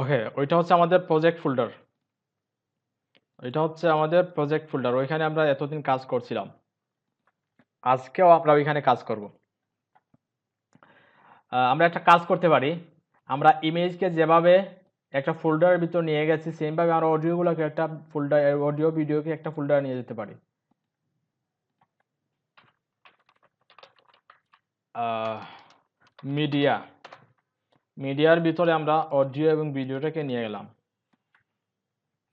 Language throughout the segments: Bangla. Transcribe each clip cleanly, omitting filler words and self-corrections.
ওকে, ওইটা হচ্ছে আমাদের প্রজেক্ট ফোল্ডার। ওইখানে আমরা এতদিন কাজ করছিলাম। আজকেও আমরা ওইখানে কাজ করব। আমরা একটা কাজ করতে পারি। আমরা ইমেজকে যেভাবে একটা ফোল্ডারের ভিতর নিয়ে গেছি, সেমভাবে আমরা অডিওগুলোকে একটা ফোল্ডার, অডিও ভিডিওকে একটা ফোল্ডারে নিয়ে যেতে পারি। মিডিয়া, মিডিয়ার ভিতরে আমরা অডিও এবং ভিডিওটাকে নিয়ে গেলাম।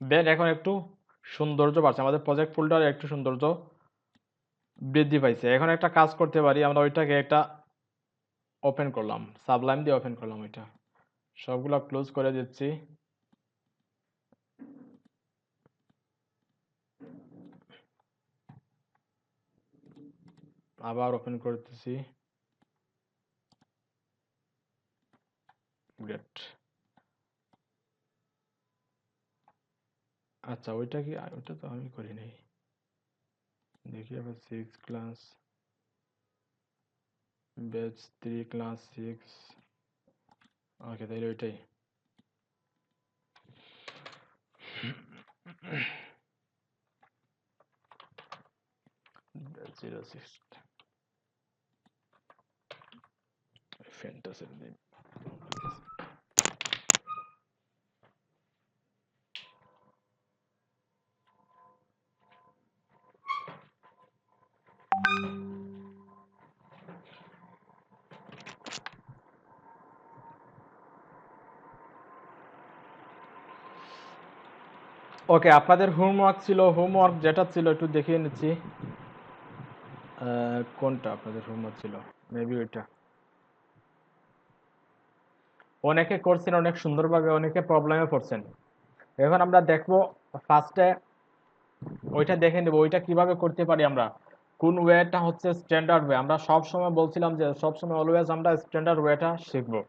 দেন এখন একটু সৌন্দর্য বাড়ছে, আমাদের প্রজেক্ট ফোল্ডারে একটু সৌন্দর্য বৃদ্ধি পাইছে। এখন একটা কাজ করতে পারি, আমরা ওইটাকে একটা ওপেন করলাম, সাবলাইম দিয়ে ওপেন করলাম। ওইটা সবগুলা ক্লোজ করে দিচ্ছি। আবার ওপেন করতেছি। গ্রেট। আচ্ছা, ওইটা তো আমি করি নাই। দেখি আবার 6 ক্লাস, ব্যাচ 3 ক্লাস 6। ওকে, তাহলে ওইটাই। ব্যাচ 06 ফ্যান্টাসি দিই। ওকে, আপনাদের হোমওয়ার্ক ছিল, হোমওয়ার্ক যেটা ছিল একটু দেখিয়ে নিচ্ছি। কোনটা আপনাদের হোমওয়ার্ক ছিল? মেবি ওইটা। অনেকে করছেন অনেক সুন্দরভাবে, অনেকে প্রবলেমে পড়ছেন। এখন আমরা দেখবো ফার্স্টে ওইটা দেখে নেব, ওইটা কিভাবে করতে পারি আমরা, কোন ওয়েটা হচ্ছে স্ট্যান্ডার্ড ওয়ে। আমরা সব সময় বলছিলাম যে সব সময় অলওয়েজ আমরা স্ট্যান্ডার্ড ওয়েটা শিখবো।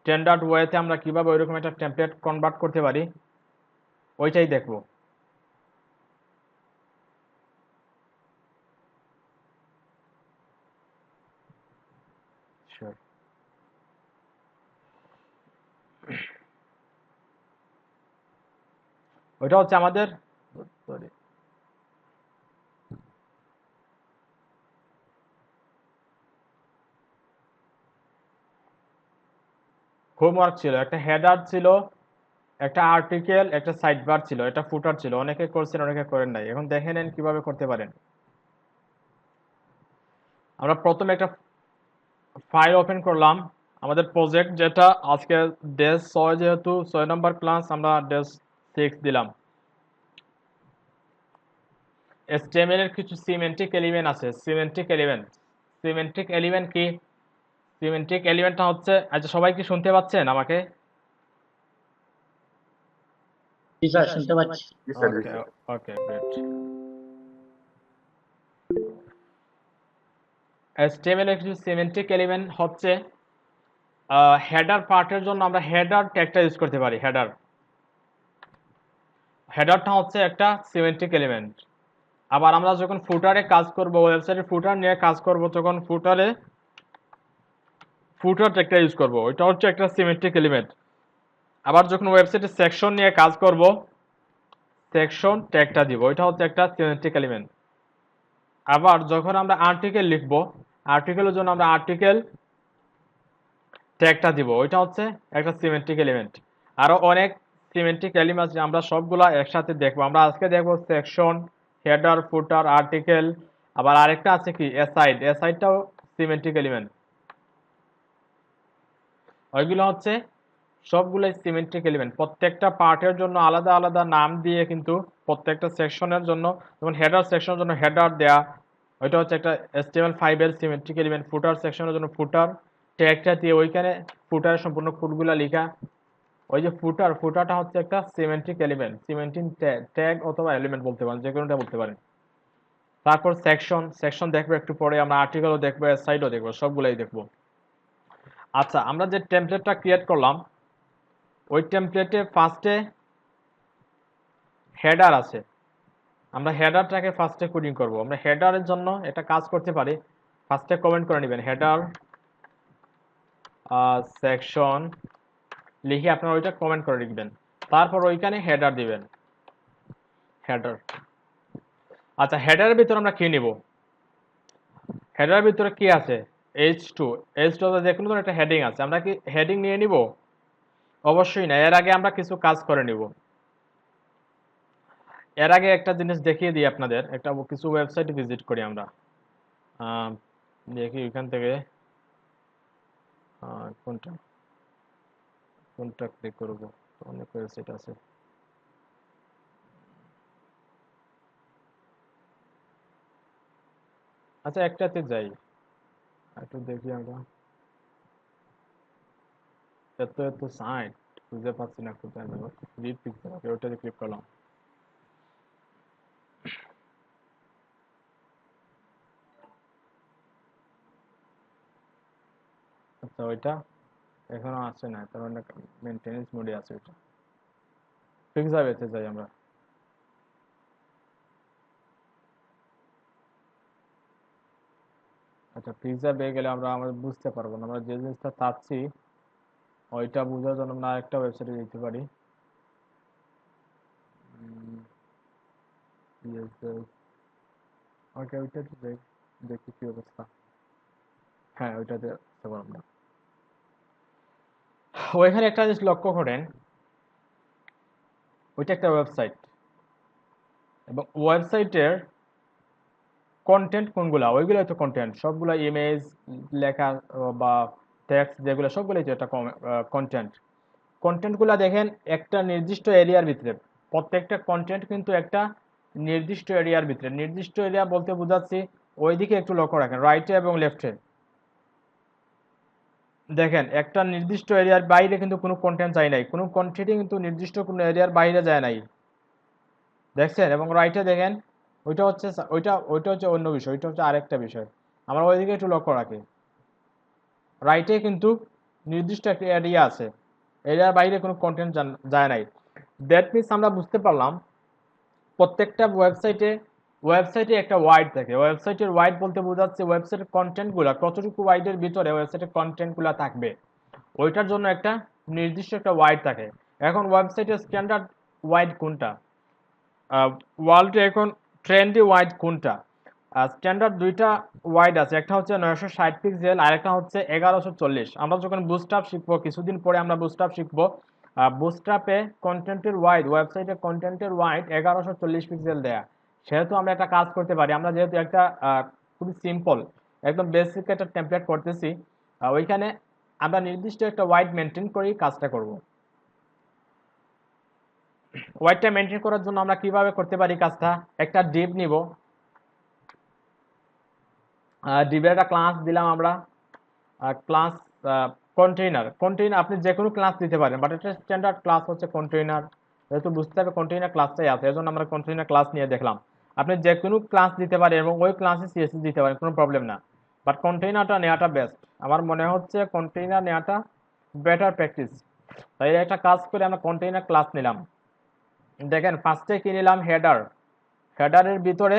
স্ট্যান্ডার্ড ওয়েতে আমরা কিভাবে ওইরকম একটা টেমপ্লেট কনভার্ট করতে পারি, ওইটাই দেখবো। Sure. ওইটা হচ্ছে আমাদের, সরি, হোমওয়ার্ক ছিল, একটা হেডার ছিল, একটা আর্টিকেল, একটা সাইড বার ছিল, একটা ফুটার ছিল। অনেকে করছেন অনেকে করেন নাই। এখন দেখে নেন কিভাবে করতে পারেন। আমরা প্রথমে একটা ফাইল ওপেন করলাম, আমাদের প্রজেক্ট যেটা আজকে ডেজ 6, যেহেতু 6 নম্বর ক্লাস, আমরা ডেজ 6 দিলাম। HTML এর কিছু সিমেন্টিক এলিমেন্ট আছে। সিমেন্টিক এলিমেন্ট কি? সিমেন্টিক এলিমেন্টটা হচ্ছে, আচ্ছা সবাই কি শুনতে পাচ্ছেন আমাকে? জি স্যার, শুনতে পাচ্ছি। ওকে, ওকে, গ্রেট। HTML এর কিছু সিমেন্টিক এলিমেন্ট হচ্ছে, হেডার পার্টের জন্য আমরা হেডার ট্যাগটা ইউজ করতে পারি। হেডারটা হচ্ছে একটা সিমেন্টিক এলিমেন্ট। আবার আমরা যখন ফুটারে কাজ করব, ওয়েবসাইটের ফুটার নিয়ে কাজ করব, তখন ফুটার ট্যাগটা ইউজ করব, ওইটা হচ্ছে একটা সিমেন্টিক এলিমেন্ট। আবার যখন ওয়েবসাইটের সেকশন নিয়ে কাজ করব, সেকশন ট্যাগটা দিব, ওইটা হচ্ছে একটা সিমেন্টিক এলিমেন্ট। আবার যখন আমরা আর্টিকেল লিখব, আর্টিকেলের জন্য আমরা আর্টিকেল ট্যাগটা দিব, ওইটা হচ্ছে একটা সিমেন্টিক এলিমেন্ট। আরো অনেক সিমেন্টিক এলিমেন্ট আছে, আমরা সবগুলা একসাথে দেখবো। আমরা আজকে দেখবো সেকশন, হেডার, ফুটার, আর্টিকেল। আবার আরেকটা আছে কি, অ্যাসাইডটাও সিমেন্টিক এলিমেন্ট। ওইগুলো হচ্ছে সবগুলোই সিমেন্টিক এলিমেন্ট। প্রত্যেকটা পার্টের জন্য আলাদা আলাদা নাম দিয়ে, কিন্তু প্রত্যেকটা সেকশনের জন্য, যেমন হেডার সেকশনের জন্য হেডার দেয়া, ওইটা হচ্ছে একটা HTML5 এর সিমেন্টিক এলিমেন্ট। ফুটার সেকশনের জন্য ফুটার ট্যাগটা দিয়ে ওইখানে ফুটারের সম্পূর্ণ কোডগুলা লেখা। ওই যে ফুটারটা হচ্ছে একটা সিমেন্টিক এলিমেন্ট, সিমেন্টিক ট্যাগ অথবা এলিমেন্ট বলতে পারেন, যে কোনোটা বলতে পারেন। তারপর সেকশন দেখবো একটু পরে, আমরা আর্টিকেলও দেখবো, সাইডও দেখবো, সবগুলাই দেখবো। আচ্ছা, আমরা যে টেমপ্লেটটা ক্রিয়েট করলাম, ওই টেমপ্লেটে ফার্স্টে হেডার আছে। আমরা হেডারটাকে ফার্স্টে কোডিং করব। আমরা হেডারের জন্য একটা কাজ করতে পারি। ফার্স্টে কমেন্ট করে নেবেন, হেডার সেকশন লিখে আপনারা ওইটা কমেন্ট করে লিখবেন। তারপর ওইখানে হেডার দিবেন, হেডার। আচ্ছা, হেডারের ভিতরে আমরা কি নিব? হেডারের ভিতরে কি আছে? H2 যে কোনো ধরনের একটা হেডিং আছে, আমরা কি হেডিং নিয়ে নিব? অবশ্যই না, এর আগে আমরা কিছু কাজ করে নিব। এর আগে একটা জিনিস দেখিয়ে দিই আপনাদের, একটা কিছু ওয়েবসাইট ভিজিট করি আমরা। দেখি ওইখান থেকে কোনটা কোনটা ক্লিক করব, অনেক ওয়েবসাইট আছে। আচ্ছা, একটাতে যাই, একটু দেখি আমরা। এত এত সাইট খুঁজে পাচ্ছি না, কোথায় যাবো? ক্লিক পিকচার, ওটাতে ক্লিক করলাম। আচ্ছা, ওইটা এখনো আসছে না, তার মানে মেনটেনেন্স মোডে আছে ওইটা। পিক্সাবেতে যাই আমরা। আচ্ছা, পিক্সাবে গেলে আমরা বুঝতে পারবো না, আমরা যে জিনিসটা চাচ্ছি ওইটা বোঝার জন্য আমরা আরেকটা ওয়েবসাইটে যেতে পারি। ওকে, ওইটাতে যাই, দেখি কি অবস্থা। হ্যাঁ, ওইটাতে আসতে পারবো না। ওইখানে একটা জিনিস লক্ষ্য করেন, ওইটা একটা ওয়েবসাইট, এবং ওয়েবসাইটের কন্টেন্ট কোনগুলা, ওইগুলো তো কন্টেন্ট, সবগুলা ইমেজ লেখা বা টেক্সট যেগুলো সবগুলোই তো একটা কন্টেন্ট। কন্টেন্টগুলা দেখেন একটা নির্দিষ্ট এরিয়ার ভিতরে, প্রত্যেকটা কন্টেন্ট কিন্তু একটা নির্দিষ্ট এরিয়ার ভিতরে। নির্দিষ্ট এরিয়া বলতে বোঝাচ্ছি, ওইদিকে একটু লক্ষ্য রাখেন, রাইটে এবং লেফটে দেখেন, একটা নির্দিষ্ট এরিয়ার বাইরে কিন্তু কোনো কন্টেন্ট যায় নাই, কোনো কন্টেন্টই কিন্তু নির্দিষ্ট কোনো এরিয়ার বাইরে যায় নাই, দেখছেন? এবং রাইটে দেখেন, ওইটা হচ্ছে ওইটা হচ্ছে অন্য বিষয়, ওইটা হচ্ছে আরেকটা বিষয়। আমরা ওইদিকে একটু লক্ষ্য রাখি, রাইটে কিন্তু নির্দিষ্ট একটা এরিয়া আছে, এরিয়ার বাইরে কোনো কন্টেন্ট যায় নাই। দ্যাট মিনস আমরা বুঝতে পারলাম প্রত্যেকটা ওয়েবসাইটে একটা ওয়াইড থাকে। ওয়েবসাইটের ওয়াইড বলতে বোঝাচ্ছে ওয়েবসাইটের কন্টেন্টগুলো কতটুকু ওয়াইডের ভিতরে ওয়েবসাইটের কন্টেন্টগুলো থাকবে, ওইটার জন্য একটা নির্দিষ্ট একটা ওয়াইড থাকে। এখন ওয়েবসাইটের স্ট্যান্ডার্ড ওয়াইড কোনটা, ওয়ার্ল্ডে এখন ট্রেন্ডি ওয়াইড কোনটা? স্ট্যান্ডার্ড দুইটা ওয়াইড আছে, একটা হচ্ছে 960 পিক্সেল আর একটা হচ্ছে 1140। আমরা যখন বুস্টআপ শিখবো, কিছুদিন পরে আমরা বুস্টআপ শিখবো, বুস্টআপে কন্টেন্টের ওয়াইড, ওয়েবসাইটের কন্টেন্টের ওয়াইড 1140 পিক্সেল দেয়া। সেহেতু আমরা একটা কাজ করতে পারি, আমরা যেহেতু একটা খুবই সিম্পল একদম বেসিক একটা টেমপ্লেট করতেছি, ওইখানে আমরা নির্দিষ্ট একটা ওয়াইড মেনটেন করেই কাজটা করব। ওয়াইডটা মেনটেন করার জন্য আমরা কিভাবে করতে পারি কাজটা? একটা ডিভ নিব, ডিভের একটা ক্লাস দিলাম আমরা, ক্লাস কন্টেইনার আপনি যে কোনো ক্লাস দিতে পারেন, বাট এটা স্ট্যান্ডার্ড ক্লাস হচ্ছে কন্টেইনার। যেহেতু বুঝতে হবে কন্টেইনার ক্লাসটাই আছে, এজন্য আমরা কন্টেইনার ক্লাস নিয়ে দেখলাম। আপনি যে কোনো ক্লাস দিতে পারেন এবং ওই ক্লাসে সিএসএস দিতে পারেন, কোনো প্রবলেম না, বাট কন্টেইনারটা নেওয়াটা বেস্ট। আমার মনে হচ্ছে কন্টেইনার নেওয়াটা বেটার প্র্যাকটিস। তাই একটা কাজ করে আমরা কন্টেইনার ক্লাস নিলাম। দেখেন, ফার্স্টে কি নিলাম? হেডারের ভিতরে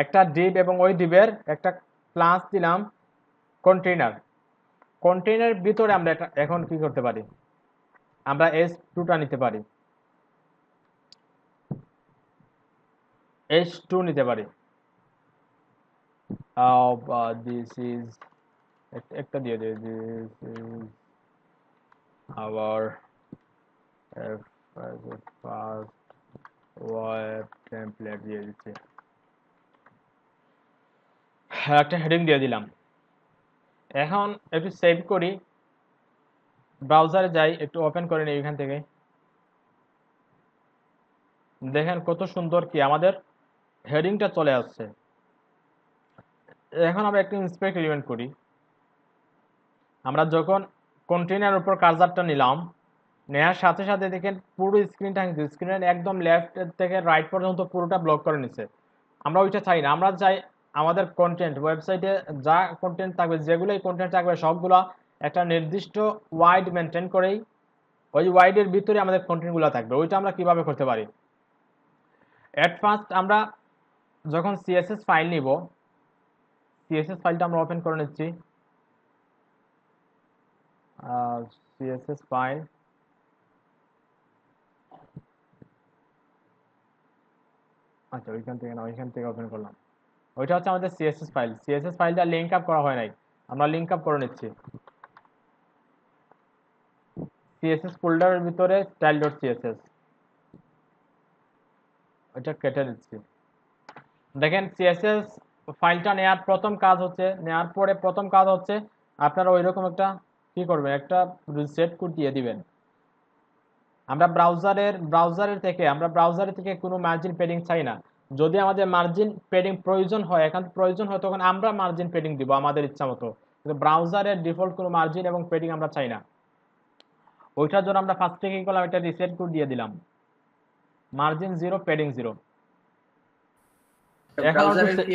একটা ডিভ এবং ওই ডিভের একটা ক্লাস দিলাম কন্টেইনার। কন্টেইনারের ভিতরে আমরা এখন কি করতে পারি? আমরা S2টা নিতে পারি, H2 নিতে পারি। দিস ইজ, একটা দিয়ে দিই, this is our first web template দিয়ে দিচ্ছি, একটা হেডিং দিয়ে দিলাম। এখন একটু সেভ করি, ব্রাউজারে যাই, একটু ওপেন করে নিই এখান থেকে। দেখেন কত সুন্দর কি আমাদের হেডিংটা চলে আসছে। এখন আমরা একটু ইন্সপেক্ট এলিমেন্ট করি। আমরা যখন কন্টেইনার উপর কার্সারটা নিলাম, নেওয়ার সাথে সাথে দেখেন পুরো স্ক্রিনটা কিন্তু স্ক্রিনের একদম লেফট থেকে রাইট পর্যন্ত পুরোটা ব্লক করে নিচ্ছে। আমরা ওইটা চাই না, আমরা চাই আমাদের কন্টেন্ট, ওয়েবসাইটে যা কন্টেন্ট থাকবে, যেগুলোই কন্টেন্ট থাকবে সবগুলো একটা নির্দিষ্ট ওয়াইড মেনটেন করেই ওই ওয়াইডের ভিতরে আমাদের কন্টেন্টগুলো থাকবে। ওইটা আমরা কিভাবে করতে পারি? এট ফার্স্ট আমরা যখন সিএসএস ফাইল নিব, সিএসএস ফাইলটা আমরা ওপেন করে নিচ্ছি, সিএসএস ফাইল আচ্ছা ওইখান থেকে না, ওইখান থেকে ওপেন করলাম। ওইটা হচ্ছে আমাদের সিএসএস ফাইল। সিএসএস ফাইলটা লিঙ্ক আপ করা হয় নাই, আমরা লিঙ্ক আপ করে নিচ্ছি। সিএসএস ফোল্ডারের ভিতরে স্টাইল ডট সিএসএস, ওইটা কেটে দিচ্ছি। দেখেন সিএসএস ফাইলটা নেওয়ার প্রথম কাজ হচ্ছে, নেওয়ার পরে প্রথম কাজ হচ্ছে আপনারা ওইরকম একটা কি করবেন, একটা রিসেট কোড দিয়ে দিবেন। আমরা ব্রাউজারের থেকে কোনো মার্জিন পেডিং চাই না। যদি আমাদের মার্জিন পেডিং প্রয়োজন হয়, একান্ত প্রয়োজন হয়, তখন আমরা মার্জিন পেডিং দিব আমাদের ইচ্ছা মতো, কিন্তু ব্রাউজারের ডিফল্ট কোনো মার্জিন এবং পেডিং আমরা চাই না। ওইটার জন্য আমরা ফার্স্ট থেকে কি করলাম, একটা রিসেট কোড দিয়ে দিলাম, মার্জিন 0 পেডিং 0। এখন ব্রাউজারের কি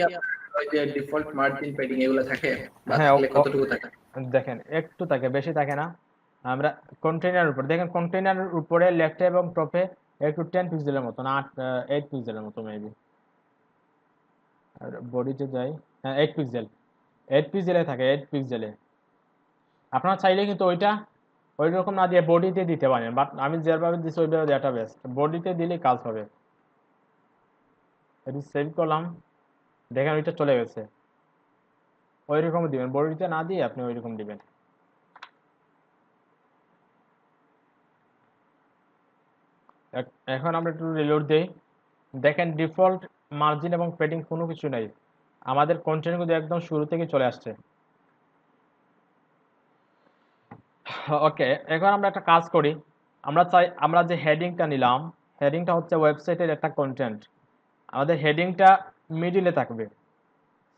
ওই যে ডিফল্ট মার্জিন পেডিং এগুলো থাকে বা হ্যাঁ থাকলে কতটুকু থাকে? দেখেন একটু থাকে, বেশি থাকে না। আমরা কন্টেইনারের উপর দেখেন, কন্টেইনারের উপরে লেফটে এবং টপে একটু 10 পিক্সেলের মতো না, 8 পিক্সেলের মতো মেবি। আর বডিতে যাই, হ্যাঁ 8 পিক্সেল, 8 পিক্সেলে থাকে, 8 পিক্সেলে। আপনারা চাইলে কিন্তু ওইটা ওই রকম না দিয়ে বডিতে দিতে পারেন, বাট আমি যেভাবে দিচ্ছি ওইভাবে দেওয়াটা বেস্ট, বডিতে দিলে কাজ হবে। এটি সেভ করলাম, দেখেন ওইটা চলে গেছে। ওই রকম দিবেন, বডিতে না দিয়ে আপনি ওই রকম দিবেন। এখন আমরা একটু রিলোড দেই। দেখেন ডিফল্ট মার্জিন এবং পেডিং কোনো কিছু নাই, আমাদের কন্টেন্ট কিন্তু একদম শুরু থেকে চলে আসছে। ওকে, এখন আমরা একটা কাজ করি। আমরা যে হেডিংটা নিলাম, হেডিংটা হচ্ছে ওয়েবসাইটের একটা কন্টেন্ট। আমাদের হেডিংটা মিডিলে থাকবে,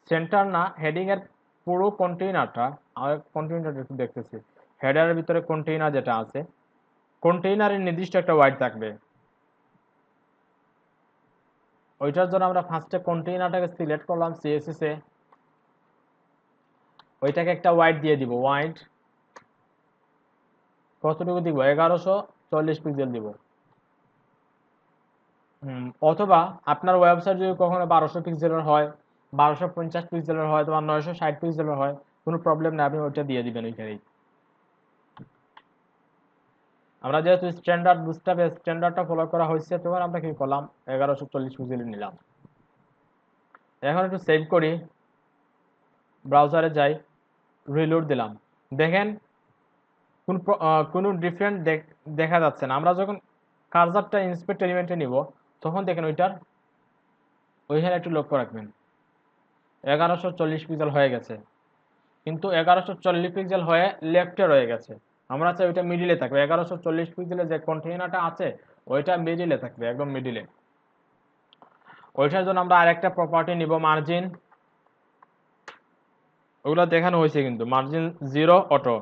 সেন্টার না। হেডিং এর পুরো কন্টেইনারটা, আমরা কন্টেইনারটা একটু দেখতেছি। হেডারের ভিতরে কন্টেইনার যেটা আছে, কন্টেইনারের নির্দিষ্ট একটা ওয়াইড থাকবে। ওইটার জন্য আমরা ফার্স্টে কন্টেইনারটাকে সিলেক্ট করলাম সিএসএস এ, ওইটাকে একটা ওয়াইড দিয়ে দিব। ওয়াইড কতটুকু দিব, 1140 পিক্সেল দিব। অথবা আপনার ওয়েবসাইট যদি কখনো 1200 পিক্সেলের হয়, 1250 পিক্সেলের হয়, তোমার 960 পিক্সেলের হয়, কোনো প্রবলেম নেই, আপনি ওইটা দিয়ে দিবেন ওইখানেই। আমরা যেহেতু স্ট্যান্ডার্ড বুস্টআপে স্ট্যান্ডার্ডটা ফলো করা হয়েছে, তখন আমরা কি করলাম, 1140 পিক্সেল নিলাম। এখন একটু সেভ করি, ব্রাউজারে যাই, রিলোড দিলাম। দেখেন কোনো ডিফারেন্ট দেখা যাচ্ছে না। আমরা যখন কার্সারটা ইন্সপেক্ট এলিমেন্টে নিব, তখন দেখেন ওইখানে একটু লক্ষ্য রাখবেন, 1140 পিক্সেল হয়ে গেছে, কিন্তু 1140 পিক্সেল হয়ে লেফটে রয়ে গেছে। আমরা চাই ওইটা মিডিলে থাকবে, 1140 পিক্সেলের যে কন্টেইনারটা আছে ওইটা মিডিলে থাকবে, একদম মিডিলে। ওইটার জন্য আমরা আরেকটা প্রপার্টি নিব, মার্জিন। ওগুলো দেখানো হয়েছে কিন্তু, মার্জিন 0 অটো।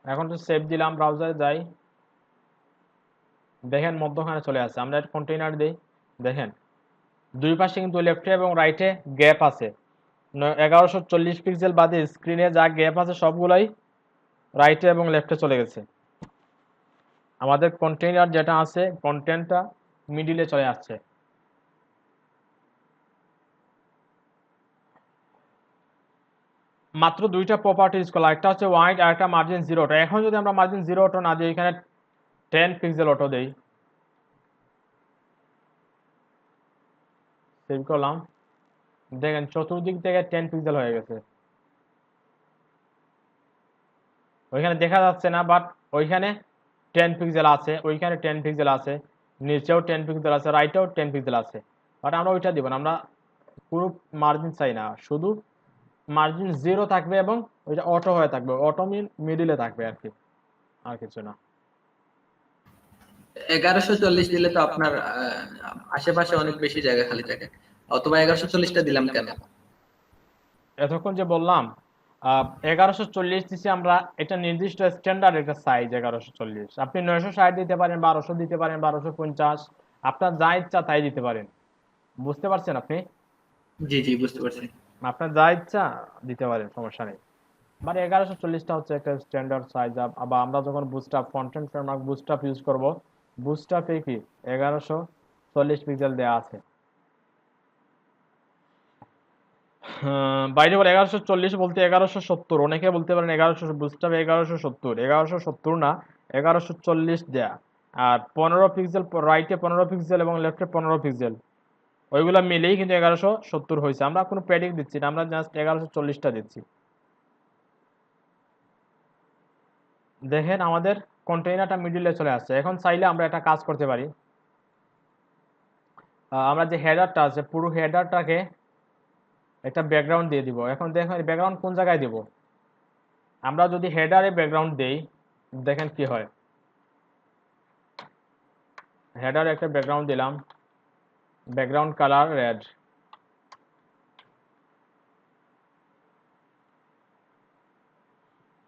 এখন তো সেভ দিলাম, ব্রাউজারে যাই, দেখেন মধ্যখানে চলে আসছে। আমরা একটা কন্টেইনার দিই, দেখেন দুই পাশে কিন্তু লেফটে এবং রাইটে গ্যাপ আছে। 1140 পিক্সেল বাদে স্ক্রিনে যা গ্যাপ আছে সবগুলাই রাইটে এবং লেফটে চলে গেছে। আমাদের কন্টেইনার যেটা আছে, কন্টেন্টটা মিডিলে চলে আসছে। মাত্র দুইটা প্রপার্টি ইউজ করলাম, একটা হচ্ছে ওয়াইড আর একটা মার্জিন 0 অটো। এখন যদি আমরা মার্জিন 0 অটো না দিই, এখানে 10 পিক্সেল অটো দেই, সেভ করলাম, দেখেন চতুর্দিক থেকে 10 পিক্সেল হয়ে গেছে। ওইখানে দেখা যাচ্ছে না, বাট ওইখানে 10 পিক্সেল আছে, ওইখানে 10 পিক্সেল আছে, নিচেও 10 পিক্সেল আছে, রাইটেও 10 পিক্সেল আছে। বাট আমরা ওইটা দিব না, আমরা পুরো মার্জিন চাই না, শুধু মার্জিন 0 থাকবে এবং ওইটা অটো হয়ে থাকবে, অটো মিডিলে থাকবে আর কি, আর কিছু না। 1140 দিলে তো আপনার আশেপাশে অনেক বেশি জায়গা খালি থাকে, অথবা 1140টা দিলাম কেন? এতক্ষণ যে বললাম 1140 দিচ্ছি আমরা, এটা নির্দিষ্ট স্ট্যান্ডার্ড একটা সাইজ 1140। আপনি 960 দিতে পারেন, 1200 দিতে পারেন, 1250, আপনার যা ইচ্ছা তাই দিতে পারেন। বুঝতে পারছেন আপনি? জি জি, বুঝতে পারছি। আপনার যা ইচ্ছা দিতে পারেন, সমস্যা নেই। মানে 1140টা হচ্ছে একটা স্ট্যান্ডার্ড সাইজ। আবার আমরা যখন বুস্টআপ কন্টেন্ট ফ্রেমওয়ার্ক বুস্টআপ ইউজ করব, বুস্টআপে কি 1140 পিক্সেল দেওয়া আছে। বাইরে বলে 1140 বলতে 1170, অনেকে বলতে পারেন 1100, বুস্টআপ 1170, 1170 না, 1140 দেয়া। আর 15 পিক্সেল, রাইটে 15 পিক্সেল এবং লেফটে 15 পিক্সেল, ওইগুলো মিলেই কিন্তু 1170 হয়েছে। আমরা কোনো প্যাডিং দিচ্ছি না, আমরা জাস্ট 1140টা দিচ্ছি। দেখেন আমাদের কন্টেইনারটা মিডিলে চলে আসছে। এখন চাইলে আমরা একটা কাজ করতে পারি, আমরা যে হেডারটা আছে পুরো হেডারটাকে একটা ব্যাকগ্রাউন্ড দিয়ে দিব। এখন দেখেন ব্যাকগ্রাউন্ড কোন জায়গায় দিব। আমরা যদি হেডারে ব্যাকগ্রাউন্ড দেই, দেখেন কি হয়। হেডারে একটা ব্যাকগ্রাউন্ড দিলাম, ব্যাকগ্রাউন্ড কালার রেড।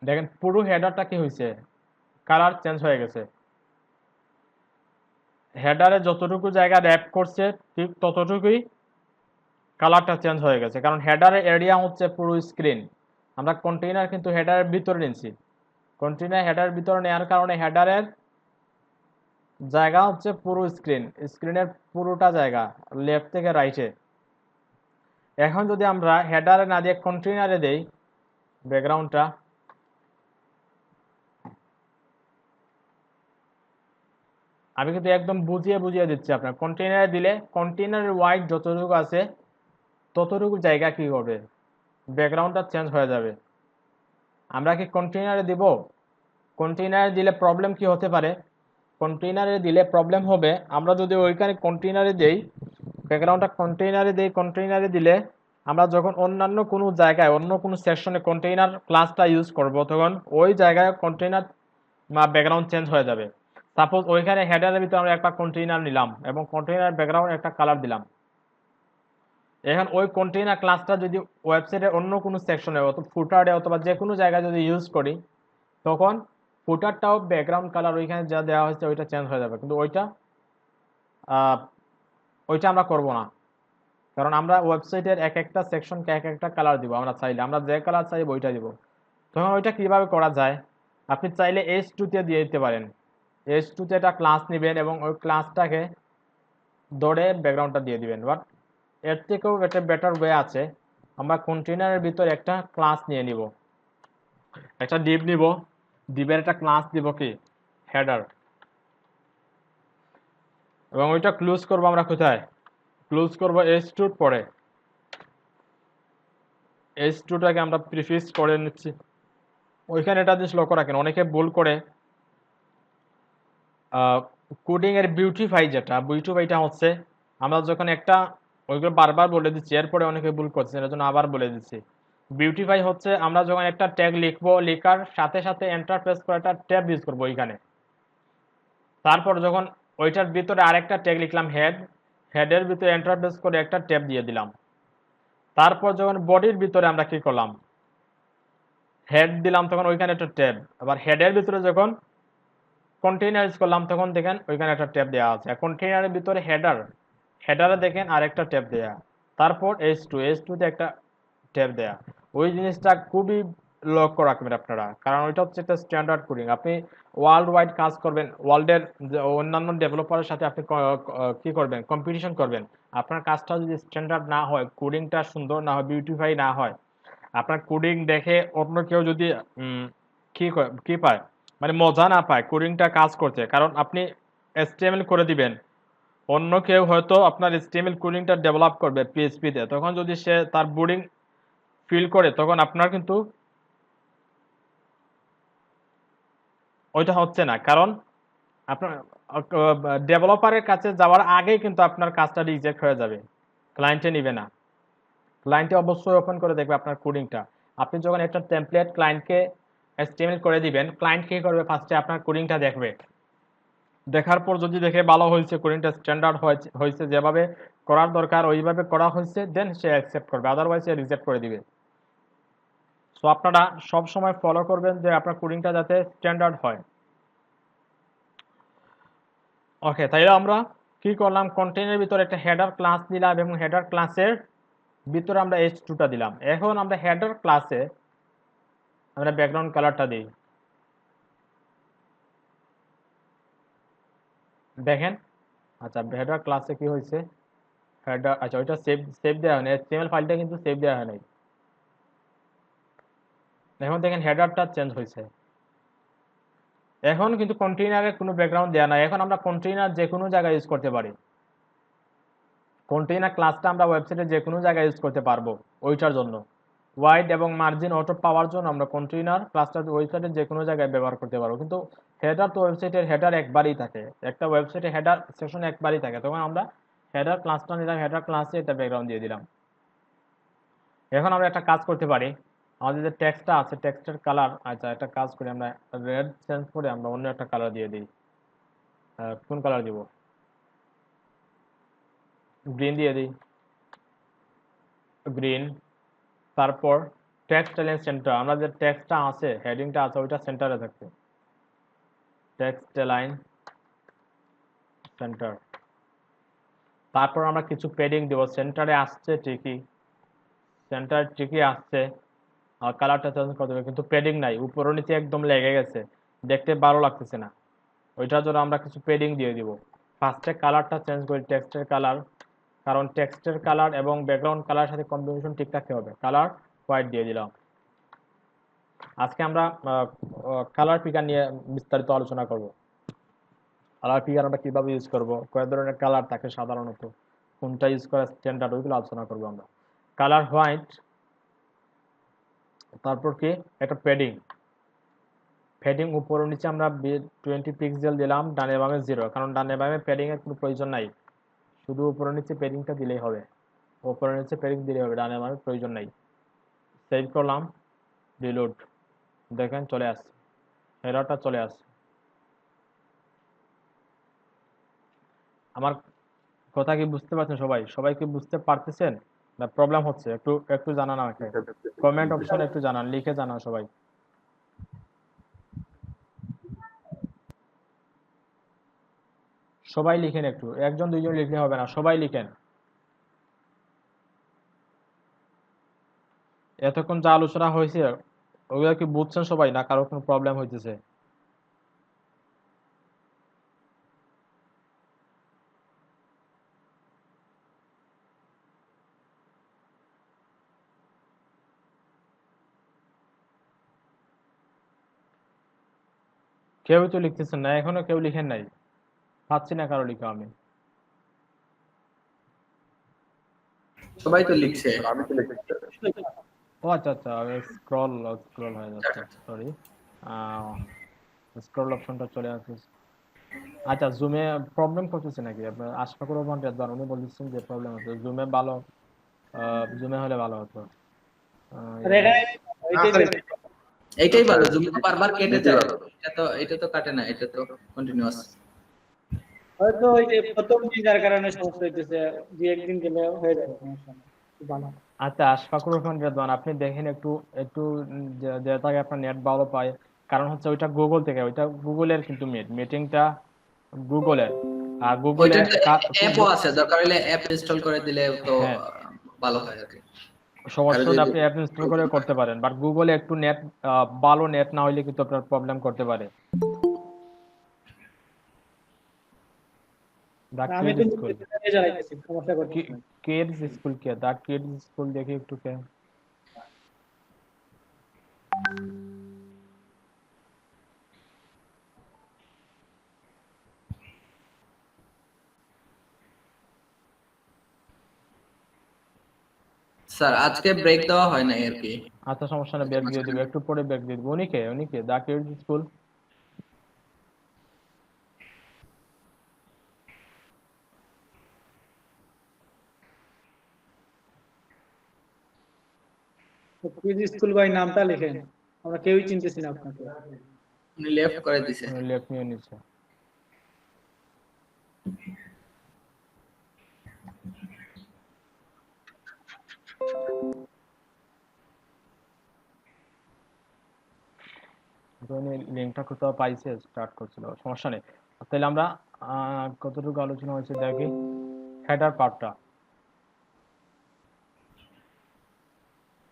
দেখেন পুরো হেডারটা কি হয়েছে, কালার চেঞ্জ হয়ে গেছে। হেডারে যতটুকু জায়গা র্যাপ করছে ঠিক ততটুকুই কালারটা চেঞ্জ হয়ে গেছে, কারণ হেডারের এরিয়া হচ্ছে পুরো স্ক্রিন। আমরা কন্টেইনার কিন্তু হেডারের ভিতরে নিচ্ছি, কন্টেইনার হেডারের ভিতরে নেওয়ার কারণে হেডারের জায়গা হচ্ছে পুরো স্ক্রিন, স্ক্রিনের পুরোটা জায়গা লেফট থেকে রাইটে। এখন যদি আমরা হেডারে না দিয়ে কন্টেইনারে দেই ব্যাকগ্রাউন্ডটা, আমি কিন্তু একদম বুঝিয়ে বুঝিয়ে দিচ্ছি আপনার। কন্টেইনারে দিলে কন্টেইনারের ওয়াইড যতটুকু আছে ততটুকু জায়গা কি হবে, ব্যাকগ্রাউন্ডটা চেঞ্জ হয়ে যাবে। আমরা কি কন্টেইনারে দিব? কন্টেইনারে দিলে প্রবলেম কি হতে পারে, কন্টেইনারে দিলে প্রবলেম হবে, আমরা যদি ওইখানে কন্টেইনারে দেই, ব্যাকগ্রাউন্ডটা কন্টেইনারে দেই, কন্টেইনারে দিলে আমরা যখন অন্যান্য কোনো জায়গায় অন্য কোনো সেকশনে কন্টেইনার ক্লাসটা ইউজ করব, তখন ওই জায়গায় কন্টেইনার ব্যাকগ্রাউন্ড চেঞ্জ হয়ে যাবে। সাপোজ ওইখানে হেডারের ভিতরে আমরা একটা কন্টেইনার নিলাম এবং কন্টেইনার ব্যাকগ্রাউন্ড একটা কালার দিলাম। এখন ওই কন্টেইনার ক্লাসটা যদি ওয়েবসাইটের অন্য কোনো সেকশনে অথবা ফুটারে অথবা যে কোনো জায়গায় যদি ইউজ করি, তখন ফুটারটাও ব্যাকগ্রাউন্ড কালার ওইখানে যা দেওয়া হয়েছে ওইটা চেঞ্জ হয়ে যাবে, কিন্তু ওইটা আমরা করব না। কারণ আমরা ওয়েবসাইটের এক একটা সেকশনকে এক একটা কালার দিব, আমরা চাইলে আমরা যে কালার চাইব ওইটা দিব। তখন ওইটা কিভাবে করা যায়, আপনি চাইলে H2 তে দিয়ে দিতে পারেন। H2 তে একটা ক্লাস নেবেন এবং ওই ক্লাসটাকে ধরে ব্যাকগ্রাউন্ডটা দিয়ে দিবেন। বাট এর থেকেও একটা বেটার ওয়ে আছে, আমরা কন্টেইনারের ভিতর একটা ক্লাস নিয়ে নিব, একটা ডিভ নিব, ডিভের একটা ক্লাস দিব কি হেডার, এবং ওইটা ক্লোজ করব আমরা কোথায়, ক্লোজ করব H2 পরে। H2টাকে আমরা প্রিফিক্স করে নিচ্ছি। ওইখানে এটা জিনিস লক্ষ্য রাখেন, অনেকে ভুল করে কোডিং এর বিউটিফাই, যেটা বিউটিফাইটা হচ্ছে আমরা যখন একটা, ওইগুলো বারবার বলে দিচ্ছি, এরপরে অনেকে ভুল করছে, এর জন্য আবার বলে দিচ্ছি। বিউটিফাই হচ্ছে আমরা যখন একটা ট্যাগ লিখবো, লেখার সাথে সাথে এন্টার প্রেস করে একটা ট্যাব ইউজ করবো ওইখানে। তারপর যখন ওইটার ভিতরে আরেকটা ট্যাগ লিখলাম হেড, হেডের ভিতরে এন্টার প্রেস করে একটা ট্যাব দিয়ে দিলাম। তারপর যখন বডির ভিতরে আমরা কি করলাম, হেড দিলাম, তখন ওইখানে একটা ট্যাব। আবার হেডের ভিতরে যখন কন্টেইনার ইউজ করলাম, তখন দেখেন ওইখানে একটা ট্যাব দেওয়া আছে। কন্টেইনারের ভিতরে হেডার, হেডারে দেখেন আরেকটা ট্যাব দেয়া। তারপর H2 তে একটা ট্যাব দেয়া। ওই জিনিসটা খুবই লক্ষ্য রাখবেন আপনারা, কারণ ওইটা হচ্ছে একটা স্ট্যান্ডার্ড কোডিং। আপনি ওয়ার্ল্ড ওয়াইড কাজ করবেন, ওয়ার্ল্ডের অন্যান্য ডেভেলপারের সাথে আপনি কি করবেন, কম্পিটিশন করবেন। আপনার কাজটা যদি স্ট্যান্ডার্ড না হয়, কোডিংটা সুন্দর না হয়, বিউটিফাই না হয়, আপনার কোডিং দেখে অন্য কেউ যদি কি পায়, মানে মজা না পায় কোডিংটা কাজ করতে, কারণ আপনি HTML করে দিবেন, অন্য কেউ হয়তো আপনার HTML কোডিংটা ডেভেলপ করবে PHP তে, তখন যদি সে তার বোর্ডিং ফিল করে, তখন আপনার কিন্তু ওইটা হচ্ছে না, কারণ আপনার ডেভেলপারের কাছে যাওয়ার আগেই কিন্তু আপনার কাজটা রিজেক্ট হয়ে যাবে, ক্লায়েন্টে নিবে না। ক্লায়েন্টে অবশ্যই ওপেন করে দেখবে আপনার কোডিংটা। আপনি যখন একটা টেমপ্লেট ক্লায়েন্টকে HTML করে দিবেন, ক্লায়েন্ট কি করবে, ফার্স্টে আপনার কোডিংটা দেখবে, দেখার পর যদি দেখে ভালো হয়েছে, কোডিংটা স্ট্যান্ডার্ড হয়েছে, যেভাবে করার দরকার ওইভাবে করা হয়েছে, দেন সে অ্যাকসেপ্ট করবে, আদারওয়াইজ সে রিজেক্ট করে দিবে। সো আপনারা সব সময় ফলো করবেন যে আপনার কোডিংটা যাতে স্ট্যান্ডার্ড হয়। ওকে, তাইলে আমরা কি করলাম, কন্টেইনারের ভিতরে একটা হেডার ক্লাস দিলাম এবং হেডার ক্লাসের ভিতরে আমরা H2টা দিলাম। এখন আমরা হেডার ক্লাসে আমরা ব্যাকগ্রাউন্ড কালারটা দিই, দেখেন। আচ্ছা, হেডার ক্লাসে কি হয়েছে, হেডার, আচ্ছা ওইটা সেভ দেওয়া হয়নি, HTML ফাইলটা কিন্তু সেভ দেওয়া হয় নাই। এখন দেখেন হেডারটা চেঞ্জ হয়েছে। এখন কিন্তু কন্টেইনারে কোনো ব্যাকগ্রাউন্ড দেয়া নাই, এখন আমরা কন্টেইনার যে কোনো জায়গায় ইউজ করতে পারি। কন্টেইনার ক্লাসটা আমরা ওয়েবসাইটে যে কোনো জায়গায় ইউজ করতে পারবো ওইটার জন্য। ওয়াইড এবং মার্জিন অটো পাওয়ার জন্য আমরা কন্টেইনার ক্লাসটা ওয়েবসাইটে যে কোনো জায়গায় ব্যবহার করতে পারবো। কিন্তু হেডার তো ওয়েবসাইটের হেডার একবারই থাকে, একটা ওয়েবসাইটে হেডার সেকশন একবারই থাকে, তখন আমরা হেডার ক্লাসটা নিলাম, হেডার ক্লাসে এটা ব্যাকগ্রাউন্ড দিয়ে দিলাম। এখন আমরা একটা কাজ করতে পারি, আমাদের যে টেক্সটটা আছে টেক্সটের কালার, আচ্ছা একটা কাজ করি, আমরা রেড চেঞ্জ করে আমরা অন্য একটা কালার দিয়ে দিই। কোন কালার দিব? গ্রিন দিয়ে দিই, গ্রিন। তারপর টেক্সট এলাইন সেন্টার, আমরা যে টেক্সটটা আছে হেডিংটা আছে ওইটা সেন্টারে থাকবে, টেক্সট এলাইন সেন্টার। তারপর আমরা কিছু প্যাডিং দেব, সেন্টারে আসছে ঠিকই, সেন্টার ঠিকই আসছে, আর কালারটা চেঞ্জ করে দেবে, কিন্তু প্যাডিং নাই, উপর নিচে একদম লেগে গেছে, দেখতে ভালো লাগতেছে না। ওইটার জন্য আমরা কিছু প্যাডিং দিয়ে দিব। ফার্স্টে কালারটা চেঞ্জ করি, টেক্সটের কালার, কারণ টেক্সটের কালার এবং ব্যাকগ্রাউন্ড কালার সাথে কম্বিনেশন ঠিক রাখতে হবে। কালার হোয়াইট দিয়ে দিলাম। আজকে আমরা কালার পিকার নিয়ে বিস্তারিত আলোচনা করব। কালার পিকার আমরা কিভাবে ইউজ করব, কয় ধরনের কালার থাকে সাধারণত, কোনটা ইউজ করা স্ট্যান্ডার্ড, ওইগুলো আলোচনা করবো আমরা। কালার হোয়াইট, তারপর কি একটা প্যাডিং, প্যাডিং উপর নিচে আমরা 20 পিক্সেল দিলাম, ডানে বামে 0, কারণ ডানে বামে প্যাডিং এর কোনো প্রয়োজন নাই, শুধু উপর নিচে প্যাডিংটা দিলেই হবে, উপরে নিচে প্যাডিং দিলেই হবে, ডানে বামে প্রয়োজন নাই। সেভ করলাম, রিলোড, দেখেন চলে আসছে, এররটা চলে আসছে। আমার কথা কি বুঝতে পারছেন সবাই? সবাই কি বুঝতে পারতেছেন না প্রবলেম হচ্ছে? একটু একটু জানান আমাকে, কমেন্ট অপশনে একটু জানান, লিখে জানান সবাই। সবাই লিখেন, একটু একজন দুইজন লিখলে হবে না, সবাই লিখেন। এতক্ষণ যা আলোচনা হয়েছে ওগুলো কি বুঝছেন সবাই, না কারো কোনো প্রবলেম হইতেছে? কেউই তো লিখতেছেন না, এখনো কেউ লিখেন নাই, পাচ্ছি না কারো লিখা আমি। সবাই তো লিখছে। ও আচ্ছা আচ্ছা, স্ক্রল স্ক্রল হয়ে যাচ্ছে, সরি, স্ক্রল অপশনটা চলে আসছে। আচ্ছা, জুমে প্রবলেম করতেছে নাকি আপনার? আশফাকুর রহমান রেদওয়ান উনি বলতেছেন যে প্রবলেম হচ্ছে জুমে, ভালো জুমে হলে ভালো হতো। এইটাই ভালো, জুমে তো বারবার কেটে যায়, এটা তো কাটে না, এটা তো কন্টিনিউয়াস। হয়তো ওই যে প্রথম দিন যার কারণে সমস্যা হইতেছে, যে একদিন গেলে হয়ে যাবে, সমস্যা নেই, ভালো। আচ্ছা, আশফাকুর রহমান রেদওয়ান আপনি দেখেন একটু, একটু যে থাকে আপনার নেট ভালো পায়, কারণ হচ্ছে ওইটা গুগল থেকে, ওইটা গুগলের কিন্তু মিটিংটা গুগলের, আর গুগলে ওইটাতে অ্যাপও আছে, দরকার হলে অ্যাপ ইনস্টল করে দিলে তো হ্যাঁ ভালো হয় আর কি। সমস্যা হলে আপনি অ্যাপ ইনস্টল করে করতে পারেন, বাট গুগলে একটু নেট, ভালো নেট না হলে কিন্তু আপনার প্রবলেম করতে পারে। দা আমি কিডস তো স্কুল, চালাইতেছি, সমস্যা করতেছি না। কিডস স্কুল কে, দা কিডস স্কুল দেখি একটু কে। স্যার আজকে ব্রেক দেওয়া হয় নাই আর কি। আচ্ছা সমস্যা নেই, ব্যাগ দিয়ে দিবে, একটু পরে ব্যাগ দিয়ে দিবে। উনি কে দা কিডস স্কুল? কুইজ স্কুল ভাই নামটা লিখেন, আমরা কেউই চিনতেছি না আপনাকে। উনি লেফট করে দিছে। উনি লেফট নিয়ে নিচ্ছে। উনি লিঙ্কটা কোথাও পাইছে, স্টার্ট করছিল, সমস্যা নেই। তাহলে আমরা কতটুকু আলোচনা হয়েছে দেখি। হেডার পার্টটা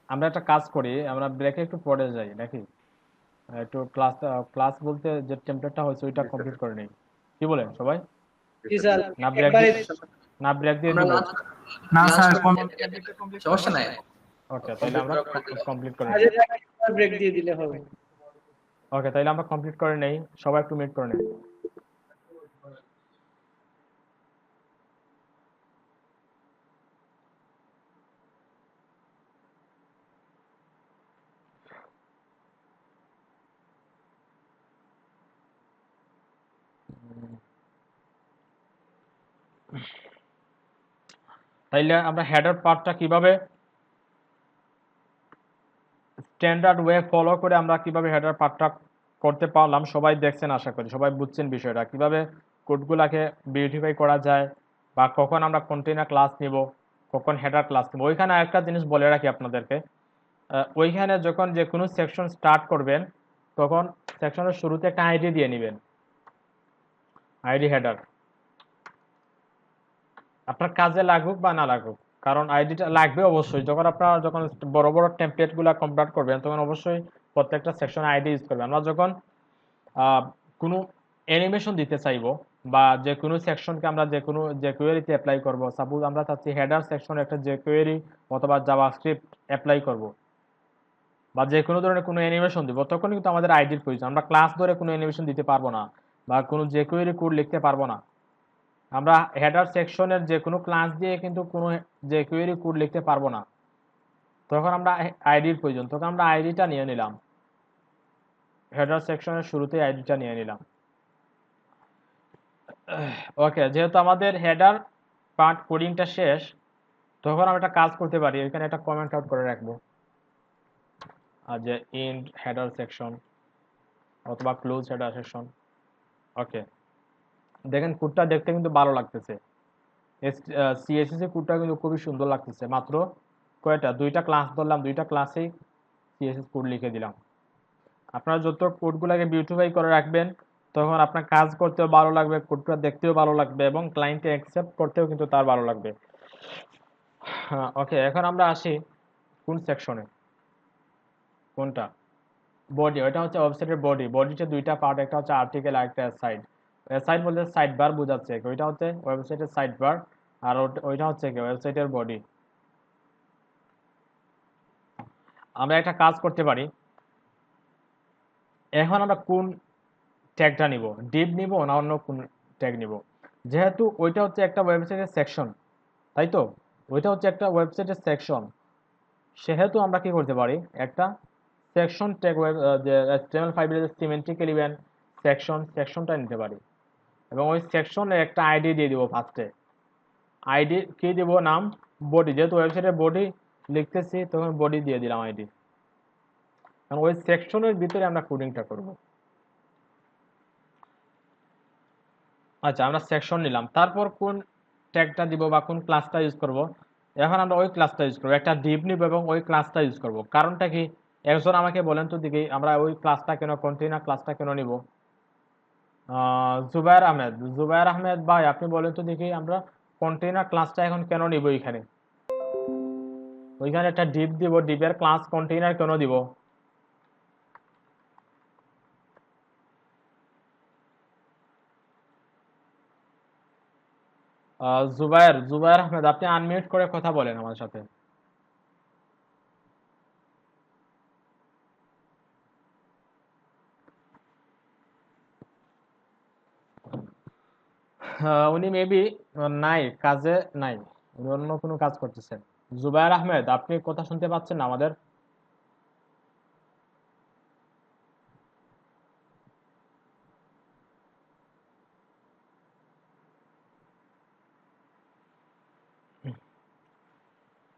আমরা একটা কাজ করি, আমরা ব্রেকে একটু পরে যাই নাকি, একটু ক্লাস বলতে যে টেমপ্লেটটা হয়েছে ওইটা কমপ্লিট করে নেই, কি বলেন সবাই? জি স্যার, না ব্রেক একবারে না ব্রেক দিয়ে আমরা দিব? না স্যার, সমস্যা নাই। ওকে, তাহলে আমরা কমপ্লিট করে আজে নিই। ব্রেক দিয়ে দিলে হবে। ওকে, তাইলে আমরা কমপ্লিট করে নেই, সবাই একটু মিট করে নেই। তাইলে আমরা হেডার পার্টটা কিভাবে স্ট্যান্ডার্ড ওয়ে ফলো করে আমরা কিভাবে হেডার পার্টটা করতে পারলাম, সবাই দেখছেন আশা করি, সবাই বুঝছেন বিষয়টা কিভাবে কোডগুলাকে বিউটিফাই করা যায়, বা কখন আমরা কন্টেইনার ক্লাস নিব, কখন হেডার ক্লাস নিব। ওইখানে আরেকটা জিনিস বলে রাখি আপনাদেরকে, ওইখানে যখন যে কোনো সেকশন স্টার্ট করবেন তখন সেকশনের শুরুতে একটা আইডি দিয়ে নেবেন, আইডি হেডার, আপনার কাজে লাগুক বা না লাগুক, কারণ আইডিটা লাগবে অবশ্যই। যখন বড় বড় টেমপ্লেটগুলো কমপ্লিট করবেন তখন অবশ্যই প্রত্যেকটা সেকশনে আইডি ইউজ করবেন। আমরা যখন কোনো অ্যানিমেশন দিতে চাইবো, বা যে কোনো সেকশনকে আমরা যে কোয়েরিতে অ্যাপ্লাই করব, সাপোজ আমরা চাচ্ছি হেডার সেকশনে একটা যে কোয়েরি অথবা জাভাস্ক্রিপ্ট অ্যাপ্লাই করব, বা যে কোনো ধরনের কোনো অ্যানিমেশন দিব, তখন কিন্তু আমাদের আইডির প্রয়োজন। আমরা ক্লাস ধরে কোনো অ্যানিমেশন দিতে পারবো না, বা কোনো যে কোয়েরি কোড লিখতে পারবো না। আমরা হেডার সেকশনের যে কোনো ক্লাস দিয়ে কিন্তু কোনো যে কোয়েরি কোড লিখতে পারবো না, তখন আমরা আইডির প্রয়োজন। তখন আমরা আইডিটা নিয়ে নিলাম, হেডার সেকশনের শুরুতেই আইডিটা নিয়ে নিলাম। ওকে, যেহেতু আমাদের হেডার পার্ট কোডিংটা শেষ, তখন আমরা একটা কাজ করতে পারি, এখানে একটা কমেন্ট আউট করে রাখবো, আর যে ইন্ড হেডার সেকশন অথবা ক্লোজ হেডার সেকশন। ওকে, দেখেন কোডটা দেখতে কিন্তু ভালো লাগতেছে, সিএসএস এর কোডটা কিন্তু খুবই সুন্দর লাগতেছে। মাত্র দুইটা ক্লাস ধরলাম, দুইটা ক্লাসেই সিএসএস কোড লিখে দিলাম। আপনারা যত কোডগুলোকে বিউটিফাই করে রাখবেন তখন আপনার কাজ করতেও ভালো লাগবে, কোডটা দেখতেও ভালো লাগবে, এবং ক্লায়েন্টে অ্যাকসেপ্ট করতেও কিন্তু তার ভালো লাগবে। ওকে, এখন আমরা আসি কোন সেকশনে, কোনটা বডি। ওইটা হচ্ছে ওয়েবসাইটের বডি। বডিতে দুইটা পার্ট, একটা হচ্ছে আর্টিকেল আর একটা সাইড। সাইড বলতে সাইড বার বোঝাচ্ছে, ওইটা হচ্ছে ওয়েবসাইটের সাইড বার, আর ওইটা হচ্ছে কি ওয়েবসাইটের বডি। আমরা একটা কাজ করতে পারি, এখন আমরা কোন ট্যাগটা নিব, ডিপ নিব না অন্য কোন ট্যাগ নিব। যেহেতু ওইটা হচ্ছে একটা ওয়েবসাইটের সেকশন, তাই তো, ওইটা হচ্ছে একটা ওয়েবসাইটের সেকশন, সেহেতু আমরা কি করতে পারি, একটা সেকশন ট্যাগ, যে HTML5 এর সিমেন্টিক এলিমেন্ট সেকশনটা নিতে পারি, এবং ওই সেকশনে একটা আইডি দিয়ে দিব ফার্স্টে। আইডি কি দিব, নাম বডি, যেহেতু ওয়েবসাইটের বডি লিখতেছি তখন বডি দিয়ে দিলাম আইডি, কারণ ওই সেকশনের ভিতরে আমরা কোডিংটা করব। আচ্ছা, আমরা সেকশন নিলাম, তারপর কোন ট্যাগটা দিব বা কোন ক্লাসটা ইউজ করব, এখন আমরা ওই ক্লাসটা ইউজ করব, একটা ডিপ নিব এবং ওই ক্লাসটা ইউজ করব। কারণটা কি, একজন আমাকে বলেন তো দেখি, আমরা ওই ক্লাসটা কেন, কন্টেইনার ক্লাসটা কেন নিব? জুবায়ের আহমেদ ভাই, আপনি বলেন তো দেখি, আমরা কন্টেইনার ক্লাসটা এখন কেন নিব? এখানে ওইখানে একটা ডিপ দিব, ডিপের ক্লাস কন্টেইনার কেন দিব? জুবায়ের আহমেদ, আপনি আনমিউট করে কথা বলেন আমার সাথে। উনি মেবি নাই, কাজে নাই, উনি অন্য কোনো কাজ করতেছেন। জুবায়ের আহমেদ, আপনি কথা শুনতে পাচ্ছেন না আমাদের?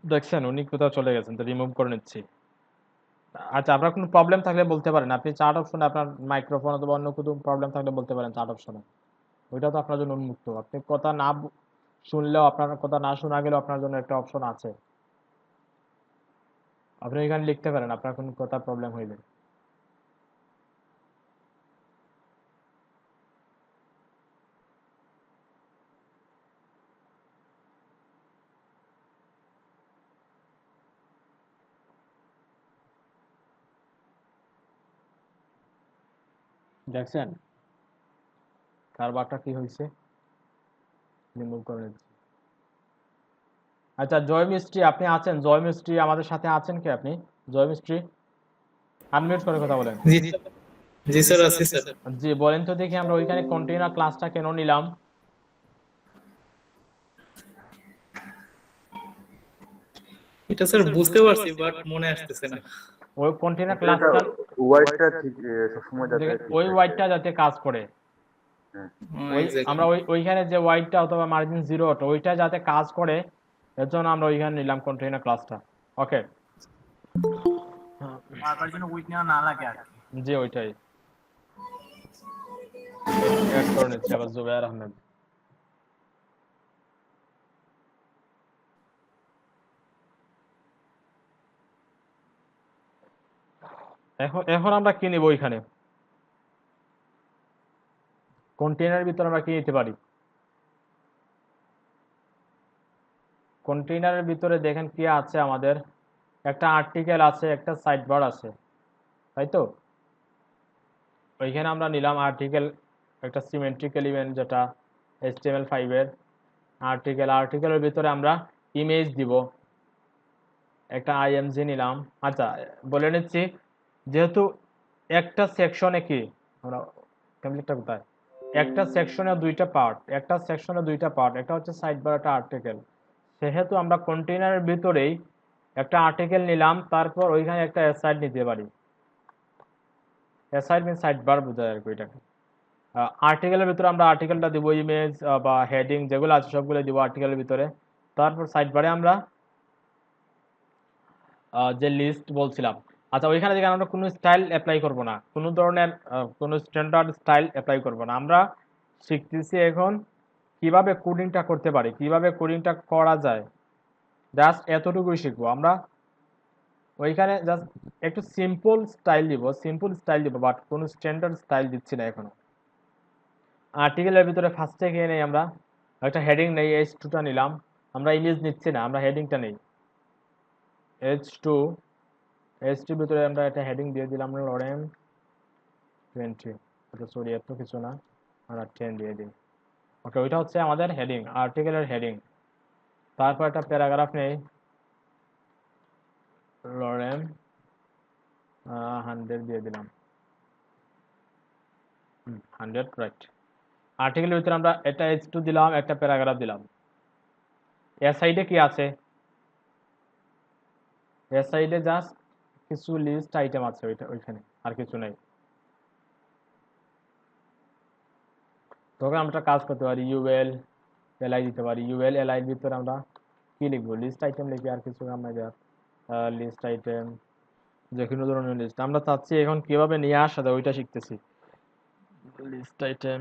দেখছেন উনি কোথাও চলে গেছেন, তো রিমুভ করে নিচ্ছি। আচ্ছা, আপনার কোনো প্রবলেম থাকলে বলতে পারেন, আপনি চার্ট অপশনে আপনার মাইক্রোফোন অথবা অন্য কোনো প্রবলেম থাকলে বলতে পারেন চার্ট অপশনে, ওইটা তো আপনার জন্য উন্মুক্ত। আপনি কথা না শুনলেও, আপনার কথা না শোনা গেলেও আপনার জন্য একটা অপশন আছে, আপনি এখানে লিখতে পারেন আপনার কোনো কথা প্রবলেম হইলে। দেখছেন কারবারটা কি হয়েছে, রিমুভ করে নিচ্ছি। আচ্ছা, জয় মিস্ত্রি আপনি আছেন? জয় মিস্ত্রি আমাদের সাথে আছেন কি আপনি? জয় মিস্ত্রি, আনমিউট করে কথা বলেন। জি জি জি স্যার, আছি স্যার। জি বলেন তো দেখি আমরা ওইখানে কন্টেইনার ক্লাসটা কেন নিলাম? এটা স্যার বুঝতে পারছি, বাট মনে আসতেছে না। ওই কন্টেইনার এটা ক্লাসটা ওয়াইডটা ঠিক সবসময় যাতে দেখেন ঠিক ওই থাকে। ওয়াইডটা যাতে কাজ করে, হ্যাঁ। ওই এক্স্যাক্টলি। আমরা ওইখানে যে ওয়াইডটা অথবা মার্জিন জিরো ওইটা যাতে কাজ করে, এর জন্য আমরা ওইখানে নিলাম কন্টেইনার ক্লাসটা। ওকে, বারবার যেন উইক নেওয়া না লাগে আর কি। জি ওইটাই অ্যাড করে নিচ্ছি আবার জুবায়ের আহমেদ। এখন এখন আমরা কি নিব ওইখানে কন্টেইনারের ভিতরে আমরা কি নিতে পারি? কন্টেইনারের ভিতরে দেখেন কি আছে আমাদের, একটা আর্টিকেল আছে, একটা সাইডবার আছে, তাই তো? ওইখানে আমরা নিলাম আর্টিকেল, একটা সিমেট্রিক এলিমেন্ট যেটা HTML5 এর আর্টিকেলের ভিতরে আমরা ইমেজ দিব, একটা IMG নিলাম। আচ্ছা বলে নিচ্ছি, যেহেতু একটা সেকশনে কি আমরা টেমপ্লেটটা কোথায়, একটা সেকশনে দুইটা পার্ট, একটা হচ্ছে সাইডবার, একটা আর্টিকেল, সেহেতু আমরা কন্টেইনারের ভিতরেই একটা আর্টিকেল নিলাম, তারপর ওইখানে একটা অ্যাসাইড নিতে পারি। অ্যাসাইড মিন সাইডবার বোঝায় আর কি এটাকে। আর্টিকেলের ভিতরে আমরা আর্টিকেলটা দিব, ইমেজ বা হেডিং যেগুলো আছে সবগুলো দিব আর্টিকেলের ভিতরে। তারপর সাইডবারে আমরা যে লিস্ট বলছিলাম, আচ্ছা ওইখানে দেখেন আমরা কোনো স্টাইল অ্যাপ্লাই করব না, কোনো ধরনের কোনো স্ট্যান্ডার্ড স্টাইল অ্যাপ্লাই করব না। আমরা শিখতেছি এখন কিভাবে কোডিংটা করতে পারি, কিভাবে কোডিংটা করা যায়, জাস্ট এতটুকুই শিখবো আমরা। ওইখানে জাস্ট একটু সিম্পল স্টাইল দিব, বাট কোনো স্ট্যান্ডার্ড স্টাইল দিচ্ছি না এখনো। আর্টিকেলের ভিতরে ফার্স্টে গিয়ে নেই আমরা একটা হেডিং নেই, H2টা নিলাম, আমরা ইমেজ নিচ্ছি না, আমরা হেডিংটা নেই H2। H2 ভিতরে আমরা একটা হেডিং দিয়ে দিলাম লরেন 20, সরি এত কিছু না, আমরা 10 দিয়ে দিই। ওকে, ওইটা হচ্ছে আমাদের হেডিং, আর্টিকেলের হেডিং। তারপর একটা প্যারাগ্রাফ নেই, লরেন 100 দিয়ে দিলাম, 100 রাইট। আর্টিকেলের ভিতরে আমরা একটা H2 দিলাম, একটা প্যারাগ্রাফ দিলাম। এর সাইডে কি আছে, এর সাইডে জাস্ট কিছু লিস্ট আইটেম আছে ওইখানে, আর কিছু নাই। তখন আমরা কাজ করতে পারি, ইউএল এলআই দিতে পারি। ইউএল এলআই ভিতরে আমরা কি লিখবো, লিস্ট আইটেম লিখি, আর কিছু আমরা যা লিস্ট আইটেম যে কোনো ধরনের লিস্ট আমরা চাচ্ছি এখন কিভাবে নিয়ে আসা যায় ওইটা শিখতেছি। লিস্ট আইটেম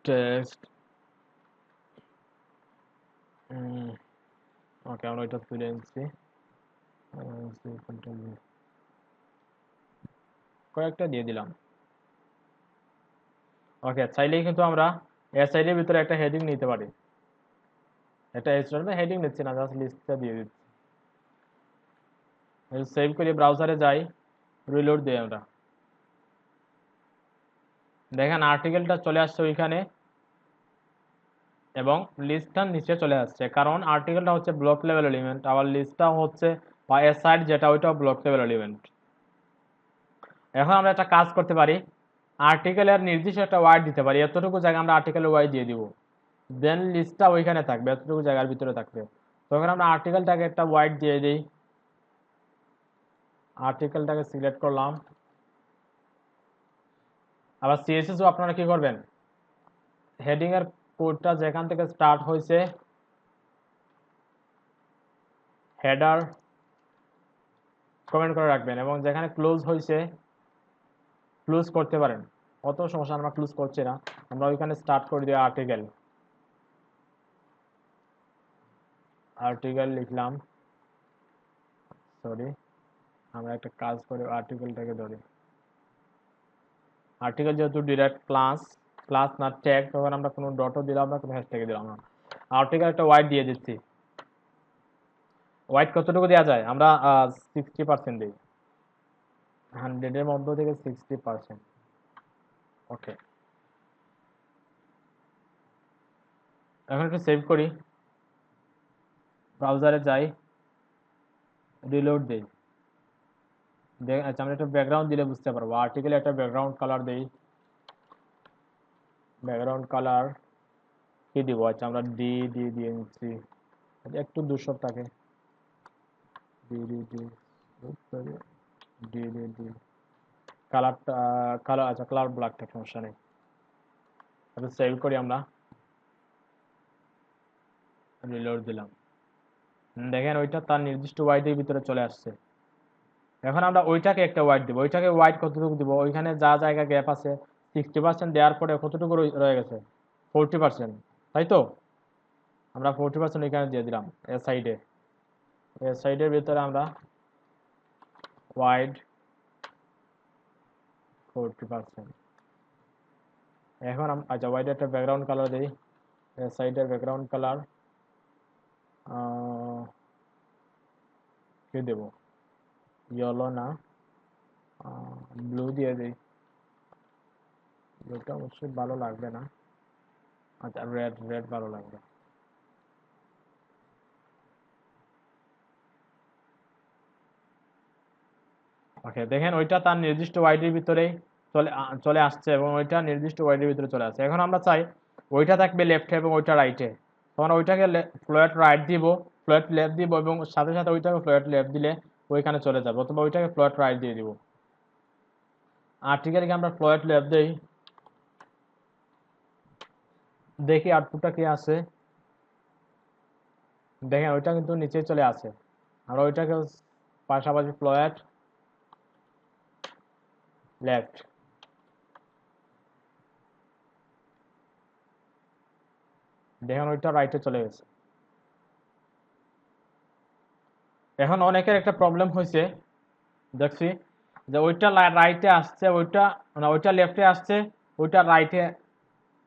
টেক্সট, ওকে আমরা ওইটা তুলে নিচ্ছি, কয়েকটা দিয়ে দিলাম। ওকে, চাইলেই কিন্তু আমরা এসআইডি এর ভিতরে একটা হেডিং নিতে পারি। এটা হেডিং নিচ্ছি না, জাস্ট লিস্টটা দিয়ে দিচ্ছি। সেভ করে ব্রাউজারে যাই, রিলোড দিই আমরা, দেখেন আর্টিকেলটা চলে আসছে ওইখানে এবং লিস্টটা নিচে চলে আসছে, কারণ আর্টিকেলটা হচ্ছে ব্লক লেভেল এলিমেন্ট, আবার লিস্টটা হচ্ছে বা অ্যাসাইড যেটা ওইটাও ব্লক লেভেল এলিমেন্ট। এখন আমরা একটা কাজ করতে পারি, আর্টিকেলের নির্দিষ্ট একটা ওয়ার্ড দিতে পারি, এতটুকু জায়গা আমরা আর্টিকেলের ওয়ার্ড দিয়ে দিব, দেন লিস্টটা ওইখানে থাকবে, এতটুকু জায়গার ভিতরে থাকবে। তখন আমরা আর্টিকেলটাকে একটা ওয়ার্ড দিয়ে দিই, আর্টিকেলটাকে সিলেক্ট করলাম। আবার সিএসএসও আপনারা কি করবেন, হেডিং এর কোডটা যেখান থেকে স্টার্ট হয়েছে হেডার কমেন্ট করে রাখবেন, এবং যেখানে ক্লোজ হয়েছে ক্লোজ করতে পারেন, অত সমস্যা, আমরা ক্লোজ করছি না, আমরা ওইখানে স্টার্ট করে দিই আর্টিকেল লিখলাম। সরি, আমরা একটা কাজ করে আর্টিকেলটাকে ধরি, আর্টিকেল যেহেতু ডিরেক্ট ক্লাস না ট্যাগ, তখন আমরা কোনো ডটও দিলাম না, কোনো হ্যাশট্যাগে দিলাম না। আর্টিকেল একটা ওয়াইড দিয়ে দিচ্ছি, ওয়াইড কতটুকু দেওয়া যায়, আমরা 60% দিই, 100 এর মধ্য থেকে 60%। ওকে, এখন একটু সেভ করি, ব্রাউজারে যাই, রিলোড দিই, আচ্ছা আমরা একটা ব্যাকগ্রাউন্ড দিলে বুঝতে পারবো। আর্টিকেলে একটা ব্যাকগ্রাউন্ড কালার দেই, ব্যাকগ্রাউন্ড কালার কি দিব? আচ্ছা আমরা ডি দিয়ে নিচ্ছি, আচ্ছা, একটু ধূসর থাকে, D D D D D D কালারটা, কালার আচ্ছা কালার ব্ল্যাক থাকে, সমস্যা নেই। আচ্ছা সেভ করি আমরা, রিলোড দিলাম। দেখেন ওইটা তার নির্দিষ্ট ওয়াইডের ভিতরে চলে আসছে। এখন আমরা ওইটাকে একটা ওয়াইড দিব, ওইটাকে ওয়াইড কতটুকু দিব? ওইখানে যা জায়গা গ্যাপ আছে 60% দেওয়ার পরে কতটুকু রয়ে গেছে? 40%, তাই তো? আমরা 40% এখানে দিয়ে দিলাম এ সাইডে। এ সাইডের ভিতরে আমরা ওয়াইড 40%। এখন আচ্ছা ওয়াইড একটা ব্যাকগ্রাউন্ড কালার দিই, এ সাইডের ব্যাকগ্রাউন্ড কালার কি দেব? ইয়েলো না, ব্লু দিয়ে দিই। ব্লুটা অবশ্যই ভালো লাগবে না, আচ্ছা রেড ভালো লাগবে। ওকে দেখেন ওইটা তার নির্দিষ্ট ওয়াইডের ভিতরেই চলে আসছে এবং ওইটা নির্দিষ্ট ওয়াইডের ভিতরে চলে আসছে। এখন আমরা চাই ওইটা থাকবে লেফটে এবং ওইটা রাইটে, তখন ওইটাকে ফ্লোয়েট রাইট দিব, ফ্লোয়েট লেফট দিব এবং সাথে সাথে ওইটাকে ফ্লোয়েট লেফট দিলে ওইখানে চলে যাবে, অথবা ওইটাকে ফ্লোয়েট রাইট দিয়ে দিব। আর্টিকেলকে আমরা ফ্লোয়েট লেফট দিই, দেখি আউটপুটটা কি আসে। দেখেন ওইটা কিন্তু নিচেই চলে আসে। আমরা ওইটাকে পাশাপাশি ফ্লোয়েট লেফট, দেখেন ওইটা রাইটে চলে গেছে। এখন অনেকের একটা প্রবলেম হয়েছে দেখছি যে ওইটা রাইটে আসছে, ওইটা মানে ওইটা লেফটে আসছে, ওইটা রাইটে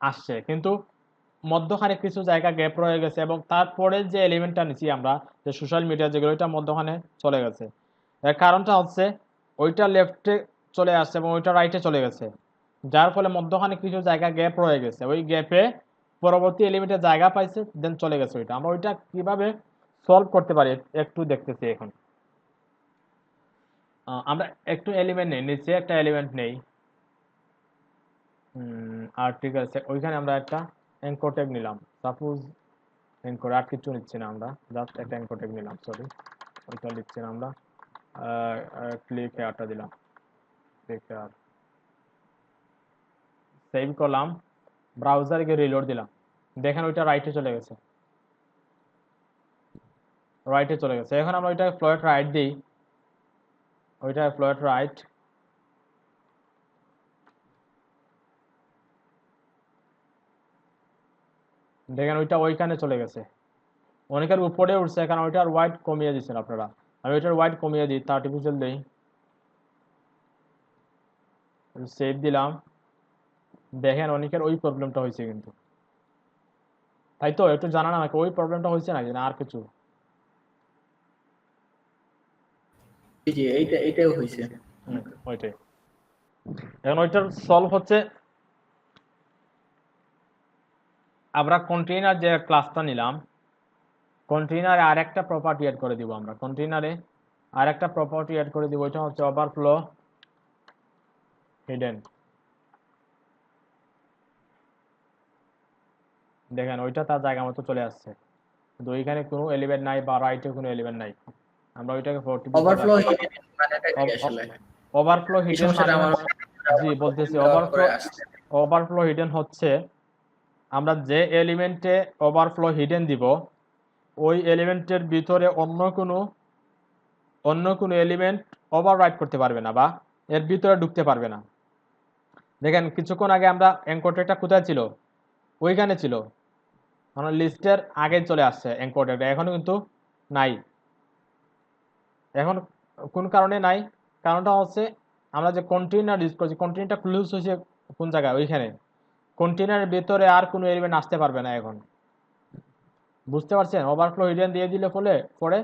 আসছে, কিন্তু মধ্যখানে কিছু জায়গা গ্যাপ রয়ে গেছে এবং তারপরে যে এলিমেন্টটা নিচ্ছি আমরা, যে সোশ্যাল মিডিয়া যেগুলো, ওইটা মধ্যখানে চলে গেছে। এর কারণটা হচ্ছে ওইটা লেফটে চলে আসছে এবং ওইটা রাইটে চলে গেছে, যার ফলে মধ্যখানে কিছু জায়গা গ্যাপ রয়ে গেছে, ওই গ্যাপে পরবর্তী এলিমেন্টের জায়গা পাইছে, দেন চলে গেছে ওইটা। আমরা ওইটা কিভাবে সলভ করতে পারি একটু দেখতেছি এখন। আমরা একটু এলিমেন্ট নেই, নিচে একটা এলিমেন্ট নেই, আর্টিকেল, ওইখানে আমরা একটা অ্যাঙ্কর ট্যাগ নিলাম, সাপোজ অ্যাঙ্কর, আর কিছু নিচ্ছি না আমরা, জাস্ট একটা অ্যাঙ্কর ট্যাগ নিলাম, সরি ওইটা লিখছি না আমরা। ক্লিক হেয়ারটা দিলাম, ক্লিক হেয়ার, সেভ করলাম, ব্রাউজারে গিয়ে রিলোড দিলাম। দেখেন ওইটা রাইটে চলে গেছে, রাইটে চলে গেছে। এখন আমরা ওইটা ফ্লোয়েট রাইট দিই, ওইটা ফ্লোয়েট রাইট, দেখেন ওইটা ওইখানে চলে গেছে, অনেকের উপরে উঠছে, কারণ ওইটার ওয়াইড কমিয়ে দিচ্ছেন আপনারা। আমি ওইটার ওয়াইড কমিয়ে দিই, 30 পিক্সেল দিই, সেভ দিলাম। দেখেন অনেকের ওই প্রবলেমটা হয়েছে কিন্তু, তাই তো? একটু জানান আমাকে ওই প্রবলেমটা হয়েছে নাকি না আর কিছু? জি জি, এইটাও হয়েছে। ওইটাই। এখন ওইটার সলভ হচ্ছে আমরা কন্টেইনার যে ক্লাসটা নিলাম, কন্টেইনারে আরেকটা প্রপার্টি অ্যাড করে দিব। আমরা কন্টেইনারে আরেকটা প্রপার্টি অ্যাড করে দিব, ওইটা হচ্ছে ওভারফ্লো হিডেন। দেখেন ওইটা তার জায়গা মতো চলে আসছে, কিন্তু ওইখানে কোনো এলিমেন্ট নাই বা রাইটে কোনো এলিমেন্ট নাই। আমরা ওইটাকে 40 ওভারফ্লো মানেটা কি আসলে? ওভারফ্লো এই হিডেন সমস্যাটা মানে, আমার জি বলতেছি, করে আসছে। ওভারফ্লো হিডেন হচ্ছে আমরা যে এলিমেন্টে ওভারফ্লো হিডেন দিব, ওই এলিমেন্টের ভিতরে অন্য কোনো এলিমেন্ট ওভাররাইট করতে পারবে না বা এর ভিতরে ঢুকতে পারবে না। দেখেন কিছুক্ষণ আগে আমরা এনকোডেডটা কোথায় ছিল? ওইখানে ছিল, মানে লিস্টের আগে চলে আসছে এনকোডেড, এখনো কিন্তু নাই। এখন কোন কারণে নাই? কারণটা হচ্ছে আমরা যে কন্টেইনার ইউজ করছি, কন্টেইনারটা ক্লোজ হয়েছে কোন জায়গায়? ওইখানে। কন্টেইনারের ভিতরে আর কোনো এলিমেন্ট আসতে পারবে না এখন, বুঝতে পারছেন? ওভারফ্লো হিডেন দিয়ে দিলে পরে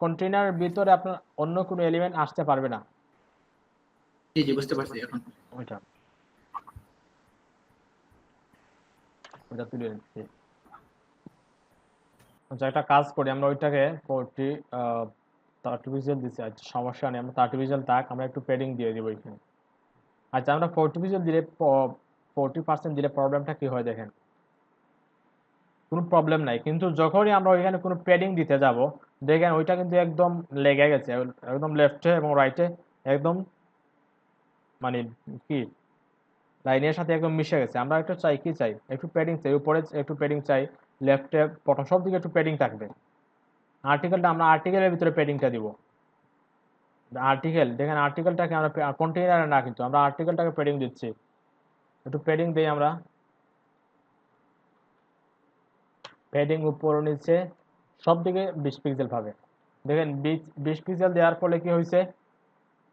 কন্টেইনারের ভিতরে আপনার অন্য কোনো এলিমেন্ট আসতে পারবে না। জি জি, বুঝতে পারছি এখন। ওইটা ওইটা তুলে নিচ্ছি। আচ্ছা একটা কাজ করি, আমরা ওইটাকে 40 আর্টিফিশিয়াল দিছি, আচ্ছা সমস্যা নেই, আমরা আর্টিফিশিয়াল থাক, আমরা একটু পেডিং দিয়ে দিব এখানে। আচ্ছা আমরা আর্টিফিশিয়াল দিলে 40% দিলে প্রবলেমটা কি হয় দেখেন, কোনো প্রবলেম নাই, কিন্তু যখনই আমরা ওইখানে কোনো পেডিং দিতে যাব দেখেন ওইটা কিন্তু একদম লেগে গেছে, একদম লেফটে এবং রাইটে একদম মানে কি লাইনের সাথে একদম মিশে গেছে। আমরা একটু চাই কি চাই, একটু প্যাডিং চাই, উপরে একটু প্যাডিং চাই, লেফটে বটম সব দিকে একটু প্যাডিং থাকবে। আর্টিকেলটা আমরা আর্টিকেলের ভিতরে প্যাডিংটা দিব। আর্টিকেল দেখেন, আর্টিকেলটাকে আমরা কন্টেইনারে না, কিন্তু আমরা আর্টিকেলটাকে প্যাডিং দিচ্ছি, একটু প্যাডিং দিই আমরা। প্যাডিং উপর নিচে সব দিকে 20 পিক্সেল পাবে। দেখেন 20 পিক্সেল দেওয়ার ফলে কি হয়েছে,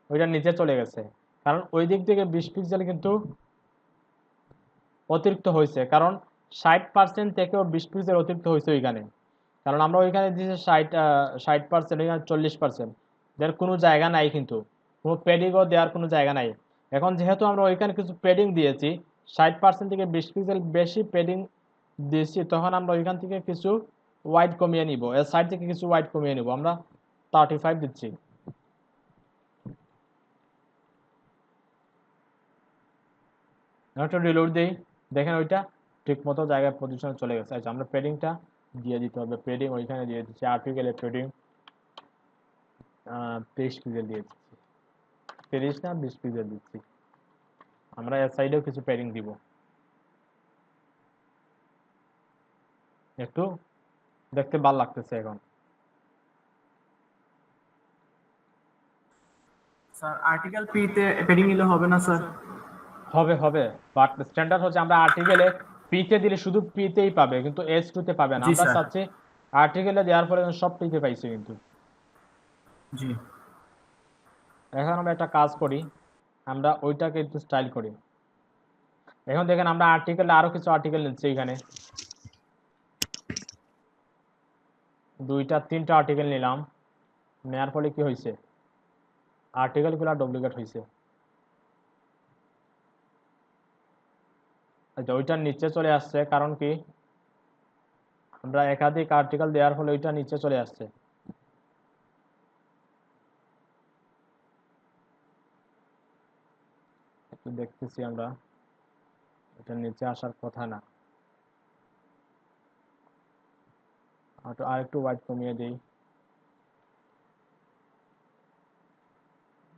ওইটা নিচে চলে গেছে, কারণ ওই দিক থেকে 20 পিক্সেল কিন্তু অতিরিক্ত হয়েছে, কারণ 60% থেকেও 20 পিক্সেল অতিরিক্ত হয়েছে ওইখানে, কারণ আমরা ওইখানে দিয়েছি 60%, ওইখানে 40%, দেওয়ার কোনো জায়গা নাই, কিন্তু কোনো প্যাডিংও দেওয়ার কোনো জায়গা নাই। এখন যেহেতু আমরা ওইখানে কিছু প্যাডিং দিয়েছি, 60% থেকে 20 পিক্সেল বেশি প্যাডিং দিয়েছি, তখন আমরা ওইখান থেকে কিছু ওয়াইড কমিয়ে নিব, এর সাইড থেকে কিছু ওয়াইড কমিয়ে নিব, আমরা 35 দিচ্ছি। একটা রিলোড দিই, দেখেন ওইটা ঠিক মতো জায়গায় পজিশনে চলে গেছে। আচ্ছা আমরা প্যাডিংটা দিয়ে দিতে হবে, প্যাডিং ওইখানে দিয়ে দিচ্ছি, আর্টিকেলের প্যাডিং 23 পিক্সেল দিয়ে দিচ্ছি, 30 না 20 পিক্সেল দিচ্ছি। আমরা এর সাইডেও কিছু প্যাডিং দিব, একটু দেখতে ভালো লাগতেছে এখন। স্যার আর্টিকেল পি তে পেডিং নিলে হবে না স্যার? হবে হবে, বাট স্ট্যান্ডার্ড হচ্ছে আমরা আর্টিকেলে পিতে দিলে শুধু পিতেই পাবে, কিন্তু এস টুতে পাবে না। জি আমরা স্যার। চাচ্ছি আর্টিকেলে দেওয়ার পরে সব পিতে পাইছে কিন্তু। জি এখন আমরা একটা কাজ করি, আমরা ওইটাকে একটু স্টাইল করি। এখন দেখেন আমরা আর্টিকেলে আরো কিছু আর্টিকেল নিচ্ছি, এখানে 2টা 3টা আর্টিকেল নিলাম, নেওয়ার ফলে কি হয়েছে, আর্টিকেলগুলো ডুপ্লিকেট হয়েছে। আচ্ছা ওইটার নিচে চলে আসছে, কারণ কি আমরা একাধিক আর্টিকেল দেওয়ার ফলে ওইটা নিচে চলে আসছে। একটু দেখতেছি আমরা, এটা নিচে আসার কথা না, আর একটু ওয়াইড কমিয়ে দিই,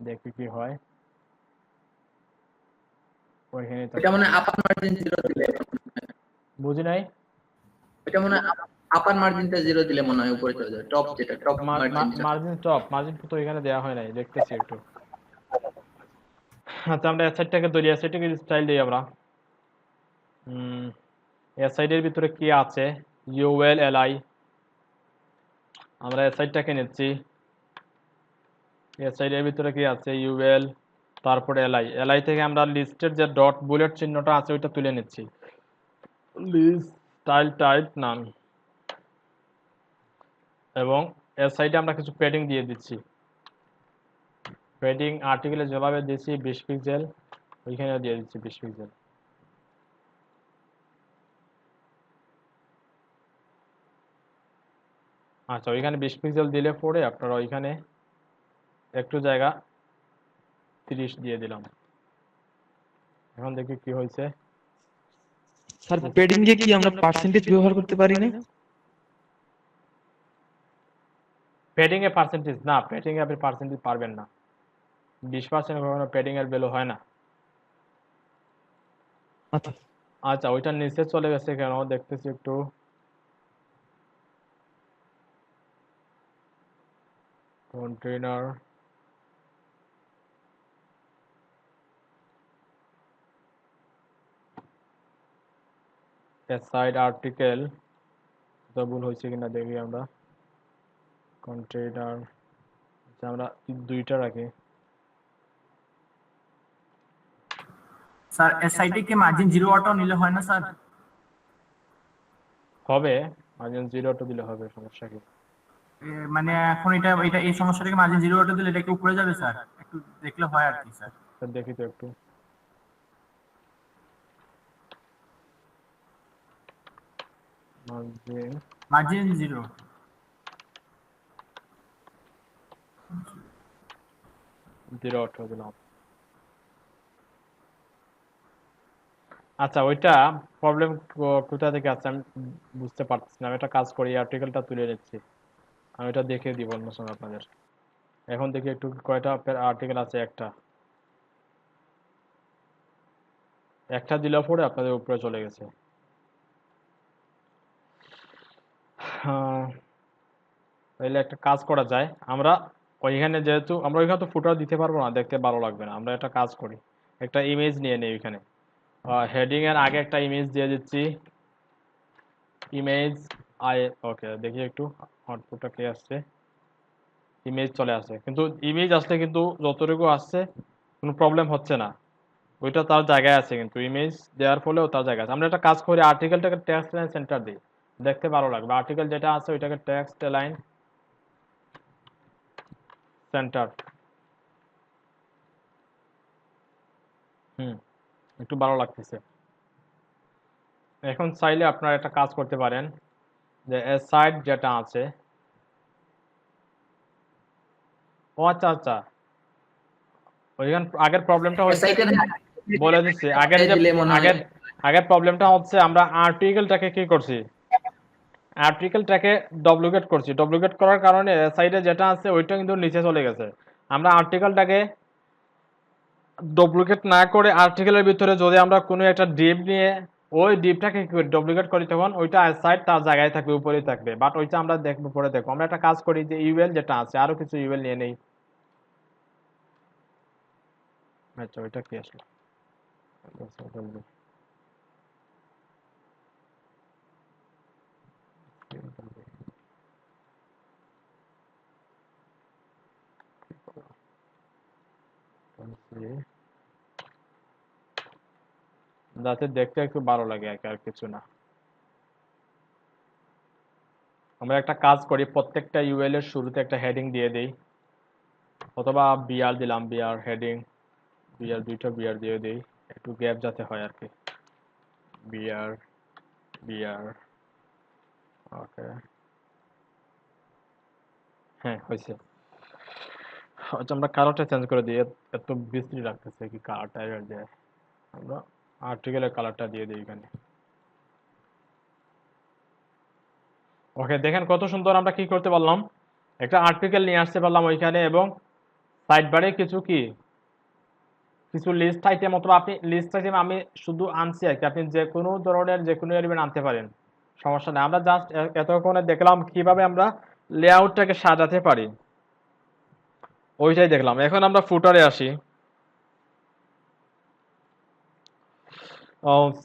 দেখি কি হয়। ওইখানে এটা মনে হয় আপার মার্জিন 0 দিলে, বুঝি নাই, এটা মনে হয় আপার মার্জিনটা 0 দিলে মনে হয় উপরে চলে যাবে, টপ যেটা টপ মার্জিনটা। মার্জিন তো এখানে দেওয়া হয় নাই, দেখতেছি একটু। আচ্ছা আমরা এসআইডটাকে ধরি, এসআইডটাকে স্টাইল দিই আমরা। এসআইডের ভিতরে কি আছে, ইউএল এলআই, আমরা এসআইডটাকে নিচ্ছি। এসআইডের ভিতরে কি আছে, ইউএল, তারপরে এলআই, এলআই থেকে আমরা লিস্টের যে ডট বুলেট চিহ্নটা আছে ওইটা তুলে নিচ্ছি, লিস্ট স্টাইল টাইপ নান, এবং এর সাইডে আমরা কিছু প্যাডিং দিয়ে দিচ্ছি। প্যাডিং আর্টিকেলে যেভাবে দিয়েছি 20 পিক্সেল, ওইখানেও দিয়ে দিচ্ছি 20 পিক্সেল। আচ্ছা ওইখানে 20 পিক্সেল দিলে পরে আপনারা ওইখানে একটু জায়গা 30 দিয়ে দিলাম। এখন দেখি কি হয়েছে। স্যার পেডিং এ কি আমরা পার্সেন্টেজ ব্যবহার করতে পারি না? প্যাডিং এ পার্সেন্টেজ না, প্যাডিং এ আপনি পার্সেন্টেজ পারবেন না, 20% কখনো প্যাডিং এর ভ্যালু হয় না। আচ্ছা আচ্ছা ওইটার নিচে চলে গেছে কেন দেখতেছি একটু, কন্টেইনার, সাইড আর্টিকেল, তো ভুল হয়েছে কিনা দেখি আমরা। কন্টেইনার, আচ্ছা আমরা 2টা রাখি। স্যার এসআইটি কে মার্জিন 0 অটো নিলে হয় না স্যার? হবে, মার্জিন 0 তো দিলে হবে, সমস্যা কি। মানে এখন এটা এই সমস্যাটাকে মার্জিন 0 অটো দিলে এটা কি উপরে যাবে স্যার? একটু দেখলে হয় আর কি স্যার। দেখি তো একটু, মার্জিন মার্জিন 0 0 দিলাম। আচ্ছা, ওইটা প্রবলেম কোথা থেকে আছে আমি বুঝতে পারতেছি না। আমি একটা কাজ করি, আর্টিকেলটা তুলে নিচ্ছি, আমি এটা দেখিয়ে দিব অন্য সময় আপনাদের। এখন দেখি একটু কয়টা আর্টিকেল আছে। একটা দিলেও পরে আপনাদের উপরে চলে গেছে। তাহলে একটা কাজ করা যায়, আমরা ওইখানে যেহেতু আমরা ওইখানে তো ফুটার দিতে পারবো না, দেখতে ভালো লাগবে না। আমরা একটা কাজ করি, একটা ইমেজ নিয়ে নেই ওইখানে। হেডিং এর আগে একটা ইমেজ দিয়ে দিচ্ছি, ইমেজ আই। ওকে, দেখি একটু আউটপুটটা কি আসছে। ইমেজ চলে আসে, কিন্তু ইমেজ আসলে কিন্তু যতটুকু আসছে কোনো প্রবলেম হচ্ছে না, ওইটা তার জায়গায় আছে। কিন্তু ইমেজ দেওয়ার ফলেও তার জায়গায় আছে। আমরা একটা কাজ করি, আর্টিকেলটাকে টেক্সট লাইন সেন্টার দিই, দেখতে ভালো লাগবে। আর্টিকেল যেটা আছে ওইটাকে টেক্সট লাইন সেন্টার। একটু ভালো লাগতেছে। এখন চাইলে আপনারা একটা কাজ করতে পারেন, যে সাইড যেটা আছে, ও আচ্ছা আচ্ছা, ওইখান আগের প্রবলেমটা হচ্ছে, সাইটের বলে দিচ্ছি। আগের যে দিলে মনে হয় আগের আগের প্রবলেমটা হচ্ছে, আমরা আর্টিকেলটাকে কি করছি, আর্টিকেলটাকে ডুপ্লিকেট করছি। ডুপ্লিকেট করার কারণে সাইডে যেটা আছে ওইটা কিন্তু নিচে চলে গেছে। আমরা আর্টিকেলটাকে ডুপ্লিকেট না করে আর্টিকেলের ভিতরে যদি আমরা কোনো একটা ডিপ নিয়ে ওই ডিপটাকে ডুপ্লিকেট করি, তখন ওইটা সাইড তার জায়গায় থাকবে, উপরেই থাকবে। বাট ওইটা আমরা দেখবো, পরে দেখবো। আমরা একটা কাজ করি, যে ইউএল যেটা আছে, আরো কিছু ইউএল নিয়ে নেই। আচ্ছা, ওইটা কি আসলো, যাতে দেখতে একটু ভালো লাগে, আর কিছু না। আমরা একটা কাজ করি, প্রত্যেকটা ইউএল এর শুরুতে একটা হেডিং দিয়ে দেই, অথবা বিআর দিলাম, বিআর হেডিং, বিআর, দুইটা বিআর দিয়ে দেই, একটু গ্যাপ যাতে হয় আর কি। বিআর, বিআর, ওকে, হ্যাঁ হয়েছে। আচ্ছা, আমরা কালারটা চেঞ্জ করে দিই, এত বিশ্রী লাগতেছে কি কালারটা এবার দেয়। আমরা আর্টিকেলের কালারটা দিয়ে দিই এখানে। ওকে, দেখেন কত সুন্দর আমরা কি করতে পারলাম, একটা আর্টিকেল নিয়ে আসতে পারলাম ওইখানে, এবং সাইড বারে কিছু লিস্ট আইটেম, অথবা আপনি লিস্ট আইটেম আমি শুধু আনছি আর কি, আপনি যে কোনো ধরনের যে কোনো এলিমেন্ট আনতে পারেন, সমস্যা নেই। আমরা জাস্ট এতক্ষণে দেখলাম কিভাবে আমরা লেআউটটাকে সাজাতে পারি, ওইটাই দেখলাম। এখন আমরা ফুটারে আসি।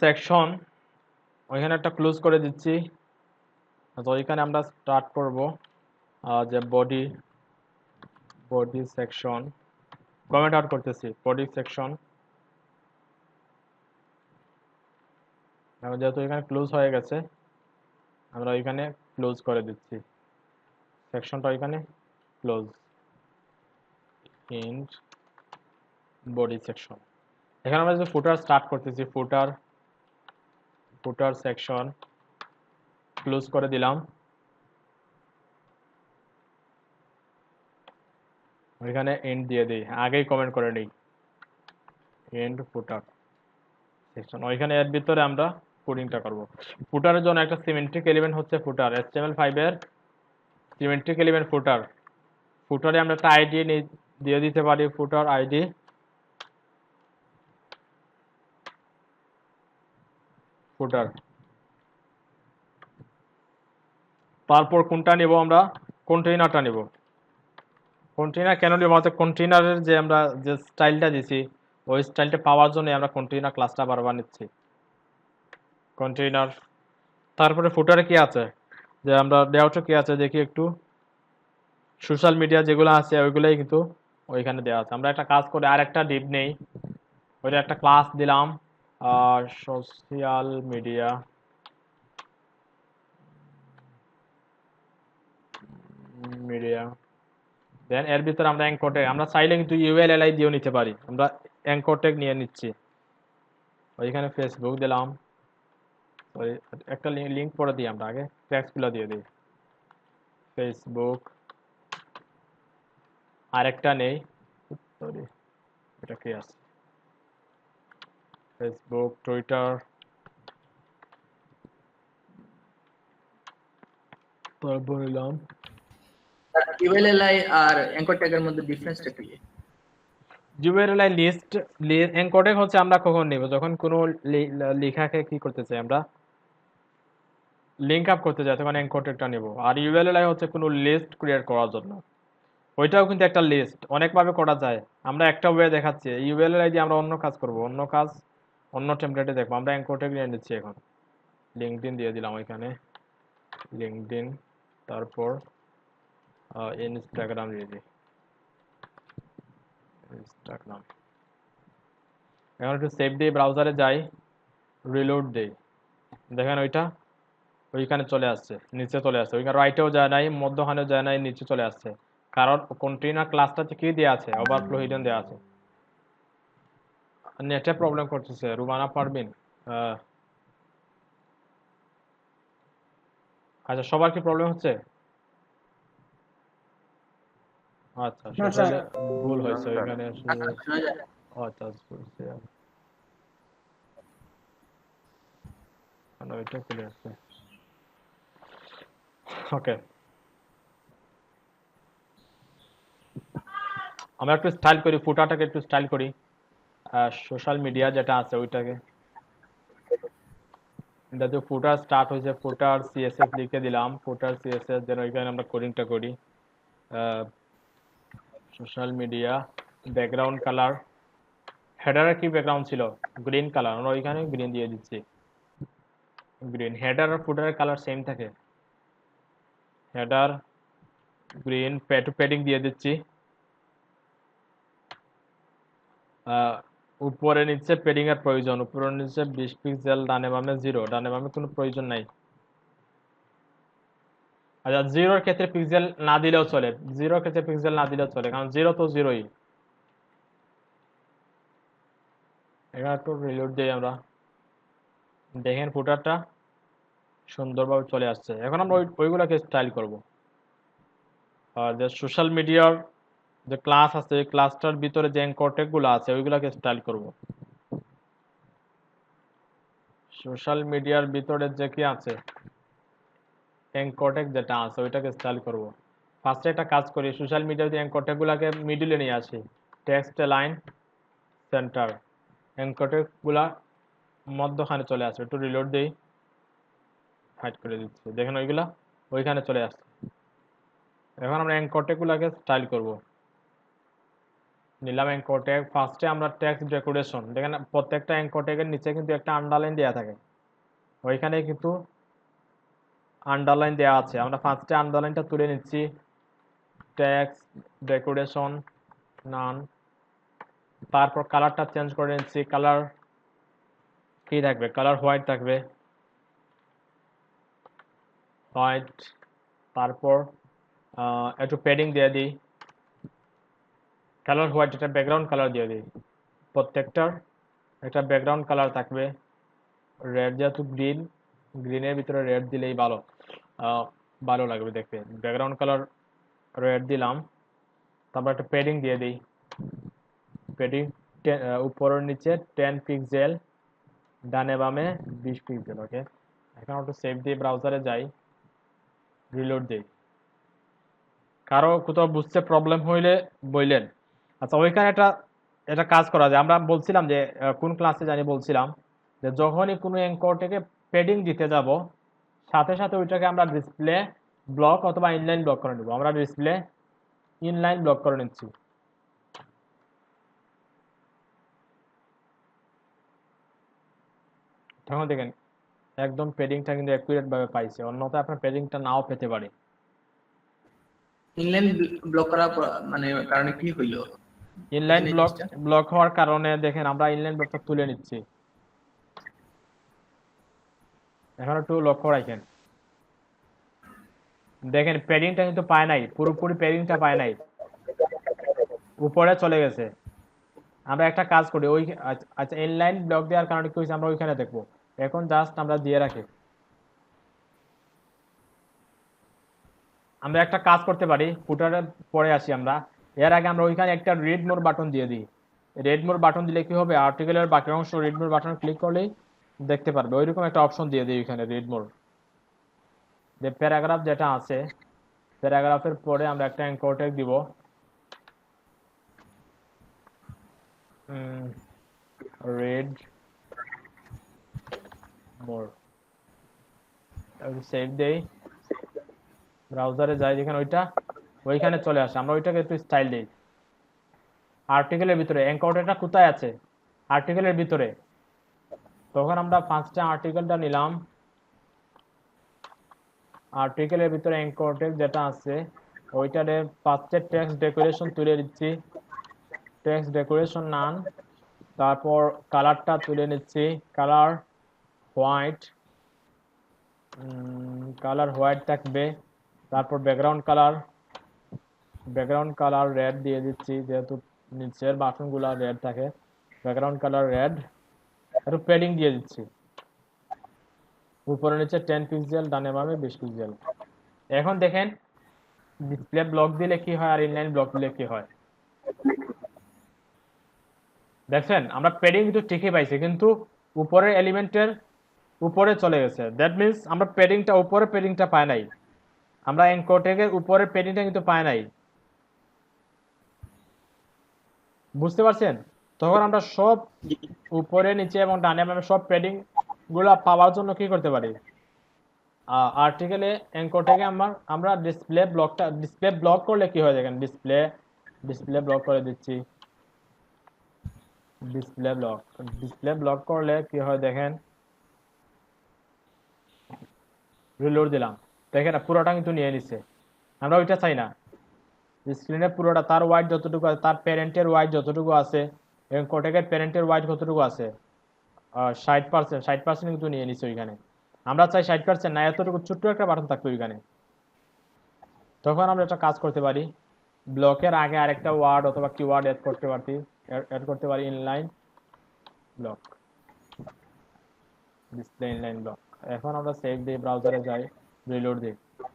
সেকশন, ওইখানে একটা ক্লোজ করে দিচ্ছি। তো ওইখানে আমরা স্টার্ট করব, যে বডি সেকশন, কমেন্ট আউট করতেছি, বডি সেকশন। যেহেতু এখানে ক্লোজ হয়ে গেছে, আমরা ওইখানে ক্লোজ করে দিচ্ছি সেকশনটা, ওইখানে ক্লোজ ইন বডি সেকশন। এখানে আমরা যে ফুটার স্টার্ট করতেছি, ফুটার সেকশন ক্লোজ করে দিলাম। ওইখানে এন্ড দিয়ে দিই, আগেই কমেন্ট করে নিই, এন্ড ফুটার সেকশন। ওইখানে এর ভিতরে আমরা কোডিংটা করব। ফুটারের জন্য একটা সিমেট্রিক এলিমেন্ট হচ্ছে ফুটার, HTML5 এর সিমেট্রিক এলিমেন্ট ফুটার। ফুটারে আমরা একটা আইডি দিয়ে দিতে পারি, ফুটার আইডি, ফুটার। তারপর কোনটা নিব, আমরা কন্টেইনারটা নিব। কন্টেইনার কেন নিব, আমাদের কন্টেইনারের যে আমরা যে স্টাইলটা দিছি, ওই স্টাইলটা পাওয়ার জন্য আমরা কন্টেইনার ক্লাসটা বারবার নিচ্ছি, কন্টেইনার। তারপরে ফুটারে কি আছে, যে আমরা লেআউটে কি আছে দেখি একটু। সোশ্যাল মিডিয়া যেগুলো আছে ওইগুলোই কিন্তু ওইখানে দেওয়া আছে। আমরা একটা কাজ করে আরেকটা ডিপ নেই, ওইটা একটা ক্লাস দিলাম, সোশ্যাল মিডিয়া, দেন এর ভিতরে আমরা অ্যাঙ্কর ট্যাগ, আমরা চাইলে কিন্তু ইউএলএলআই দিয়েও নিতে পারি। আমরা অ্যাঙ্কর ট্যাগ নিয়ে নিচ্ছি, ওইখানে ফেসবুক দিলাম। একটা লিঙ্ক পরে দিই, আমরা আগে ট্যাগসগুলো দিয়ে দিই, ফেসবুক। আরেকটা নেই, সরি, এটা কি আছে? ফেসবুক, টুইটার, তারপর এলাম ULLI আর অ্যাঙ্কর ট্যাগের মধ্যে ডিফারেন্সটা কি? URLI list. এনকোডেক হচ্ছে আমরা কখন নিব, যখন কোনো লেখাকে কি করতে চাই আমরা, লিঙ্ক আপ করতে চাই, তখন এনকোডেকটা নিব। আর URLI হচ্ছে কোনো লিস্ট ক্রিয়েট করার জন্য, ওইটাও কিন্তু একটা লিস্ট, অনেকভাবে করা যায়। আমরা একটা ওয়ে দেখাচ্ছি, URLI দিয়ে আমরা অন্য কাজ করব, অন্য কাজ অন্য টেমপ্লেটে দেখবো। আমরা এনকোডেক নিয়ে নিচ্ছি এখন, লিঙ্কডইন দিয়ে দিলাম ওইখানে, লিঙ্কডইন, তারপর ইনস্টাগ্রাম দিয়ে দিই, ইনস্টাগ্রাম। এখন একটু সেভ দিই, ব্রাউজারে যাই, রিলোড দেই, দেখেন ওইটা ওইখানে চলে আসছে, নিচে চলে আসছে। ওইখানে রাইটেও যায় নাই, মধ্যখানেও যায় নাই, নিচে চলে আসছে। কারণ কন্টেইনার ক্লাসটাতে কি দেওয়া আছে, ওভারফ্লো হিডেন দেওয়া আছে। নেটে প্রবলেম করতেছে, রুমানা পারবেন? আচ্ছা, সবার কি প্রবলেম হচ্ছে? আচ্ছা, না স্যার, তাহলে ভুল হয়েছে না, ওইখানে। শোনা যায়? আচ্ছা, ওইটা খুলে আসছে। ওকে, আমরা একটু স্টাইল করি, ফুটাটাকে একটু স্টাইল করি। সোশ্যাল মিডিয়া যেটা আছে ওইটাকে, যাতে ফুটার স্টার্ট হয়েছে, ফুটার সিএসএস লিখে দিলাম, ফুটার সিএসএস, যেন ওইখানে আমরা কোডিংটা করি। সোশ্যাল মিডিয়া, ব্যাকগ্রাউন্ড কালার, হেডারের কি ব্যাকগ্রাউন্ড ছিল, গ্রিন কালার, আমরা ওইখানে গ্রিন দিয়ে দিচ্ছি, গ্রিন। হেডার আর ফুটারের কালার সেম থাকে, হেডার গ্রিন, প্যাডিং দিয়ে দিচ্ছি। উপরে নিচে প্যাডিং এর প্রয়োজন, উপরে নিচে 20 পিক্সেল, ডানে বামে 0, ডানে বামে কোনো প্রয়োজন নাই। আচ্ছা, 0 এর ক্ষেত্রে পিক্সেল না দিলেও চলে, 0 এর ক্ষেত্রে পিক্সেল না দিলেও চলে, কারণ 0 তো 0ই। এখানে একটু রিলোড দিই আমরা, দেখেন ফুটারটা সুন্দরভাবে চলে আসছে। এখন আমরা ওইগুলোকে স্টাইল করব। আর যে সোশ্যাল মিডিয়ার যে ক্লাস আছে, এই ক্লাসটার ভিতরে যে অ্যাঙ্কর ট্যাগগুলো আছে ওইগুলোকে স্টাইল করব। সোশ্যাল মিডিয়ার ভিতরে যে কি আছে, অ্যাঙ্কর ট্যাগ যেটা আছে ওইটাকে স্টাইল করব। ফার্স্টে একটা কাজ করি, সোশ্যাল মিডিয়ার যে অ্যাঙ্কর ট্যাগগুলোকে মিডলে নিয়ে আসি, টেক্সট লাইন সেন্টার, অ্যাঙ্কর ট্যাগগুলা মধ্যখানে চলে আসে। একটু রিলোড দিই, হাইড করে দিচ্ছি, দেখেন ওইগুলা ওইখানে চলে আসছে। এখন আমরা অ্যাঙ্কর ট্যাগগুলোকে স্টাইল করব। নিলাম অ্যাঙ্কর ট্যাগ, ফার্স্টে আমরা টেক্সট ডেকোরেশন, দেখেন প্রত্যেকটা অ্যাঙ্কর ট্যাগের নিচে কিন্তু একটা আন্ডারলাইন দেওয়া থাকে, ওইখানে কিন্তু আন্ডারলাইন দেওয়া আছে। আমরা ফার্স্টে আন্ডারলাইনটা তুলে নিচ্ছি, টেক্সট ডেকোরেশন নান, তারপর কালারটা চেঞ্জ করে নিচ্ছি, কালার কি থাকবে, কালার হোয়াইট থাকবে, হোয়াইট। তারপর একটু প্যাডিং দিয়ে দিই, কালার হোয়াইট, এটা ব্যাকগ্রাউন্ড কালার দিয়ে দিই, প্রত্যেকটার একটা ব্যাকগ্রাউন্ড কালার থাকবে। রেড, যেহেতু গ্রিন, গ্রিনের ভিতরে রেড দিলেই ভালো, ভালো লাগবে দেখতে। ব্যাকগ্রাউন্ড কালার রেড দিলাম, তারপর একটা প্যাডিং দিয়ে দিই, প্যাডিং উপরের নিচে 10 পিক্সেল, ডানে বামে 20 পিক্সেল। ওকে, এখন একটু সেভ দিয়ে ব্রাউজারে যাই, রিলোড দিই। কারো কোথাও বুঝতে প্রবলেম হইলে বললেন। আচ্ছা, ওইখানে এটা কাজ করা যায়। আমরা বলছিলাম যে কোন ক্লাসে জানি বলছিলাম যে যখনই কোনো অ্যাঙ্করটাকে প্যাডিং দিতে যাব, সাথে সাথে ওইটাকে আমরা ডিসপ্লে ব্লক অথবা ইনলাইন ব্লক করে নেব। আমরা ডিসপ্লে ইনলাইন ব্লক করে নিচ্ছি। তখন দেখেন একদম প্যাডিংটা কিন্তু অ্যাকুরেট ভাবে পাইছে, অন্যথায় আপনার প্যাডিংটা নাও পেতে পারে। ইনলাইন ব্লক করার মানে কারণে কি হইলো? ইনলাইন ব্লক হওয়ার কারণে দেখেন আমরা ইনলাইন ব্লকটা তুলে নিচ্ছি। এখন একটু লক্ষ্য রাখেন, দেখেন প্যাডিংটা কিন্তু পায় নাই, পুরোপুরি প্যাডিংটা পায় নাই, উপরে চলে গেছে। আমরা একটা কাজ করি, ওই আচ্ছা ইনলাইন ব্লক দেওয়ার কারণে কি হয়েছে আমরা ওইখানে দেখবো। এখন জাস্ট আমরা দিয়ে রাখি, আমরা একটা কাজ করতে পারি, ফুটারের পরে আসি আমরা, এর আগে আমরা ওইখানে একটা রিড মোর বাটন দিয়ে দিই। রিড মোর বাটন দিলে কি হবে, আর্টিকেলের বাকি অংশ রিড মোর বাটন ক্লিক করলেই দেখতে পারবে। ওইরকম একটা অপশন দিয়ে দিই ওইখানে রিড মোর। যে প্যারাগ্রাফ যেটা আছে, প্যারাগ্রাফের পরে আমরা একটা অ্যাঙ্কর ট্যাগ দিব, রিড মোর। সেভ দেই, ব্রাউজারে যাই, যেখানে ওইখানে চলে আসে। আমরা ওইটাকে একটু স্টাইল দিই। আর্টিকেলের ভিতরে অ্যাঙ্করটা কোথায় আছে, আর্টিকেলের ভিতরে। তখন আমরা ফার্স্টে আর্টিকেলটা নিলাম, আর্টিকেলের ভিতরে অ্যাঙ্কর ট্যাগ যেটা আছে ওইটারে ফার্স্টে টেক্সট ডেকোরেশন তুলে দিচ্ছি, টেক্সট ডেকোরেশন নান। তারপর কালারটা তুলে নিচ্ছি, কালার হোয়াইট, কালার হোয়াইট থাকবে। তারপর ব্যাকগ্রাউন্ড কালার রেড দিয়ে দিচ্ছি, যেহেতু নিচের বাটনগুলো রেড থাকে, ব্যাকগ্রাউন্ড কালার রেড। একটু প্যাডিং দিয়ে দিচ্ছি, উপরে নিচে 10 পিক্সেল, ডানে বামে 20 পিক্সেল। এখন দেখেন ডিসপ্লে ব্লক দিলে কি হয় আর ইনলাইন ব্লক দিলে কি হয়। দেখছেন আমরা প্যাডিং কিন্তু ঠিকই পাইছি, কিন্তু উপরের এলিমেন্টের উপরে চলে গেছে। দ্যাট মিনস আমরা প্যাডিংটা উপরে প্যাডিংটা পাই নাই, আমরা অ্যাঙ্কর ট্যাগের উপরের প্যাডিংটা কিন্তু পাই নাই। বুঝতে পারছেন? তখন আমরা সব উপরে নিচে এবং ডানে বামে সব প্যাডিং গুলা পাওয়ার জন্য কি করতে পারি, আর্টিকেলে অ্যাঙ্কর ট্যাগে আমরা ডিসপ্লে ব্লক করলে কি হয় দেখেন, ডিসপ্লে ব্লক করে দিচ্ছি। ডিসপ্লে ব্লক করলে কি হয় দেখেন, রিলোড দিলাম, দেখেন পুরোটা কিন্তু নিয়ে নিচ্ছে। আমরা ওইটা চাই না, স্ক্রিনে পুরোটা তার ওয়াইড যতটুকু আছে, তার প্যারেন্টের ওয়াইড যতটুকু আছে, এবং কোটেকের প্যারেন্টের ওয়াইড কতটুকু আছে, 60% কিন্তু নিয়ে নিচ্ছে ওইখানে। আমরা চাই 60% না, এতটুকু ছোট্ট একটা বাটন থাকবে ওইখানে। তখন আমরা একটা কাজ করতে পারি, ব্লকের আগে আরেকটা ওয়ার্ড অথবা কিওয়ার্ড অ্যাড করতে পারি, inline block, display inline block. এখন আমরা সেভ দিই, ব্রাউজারে যাই, রিলোড দিই,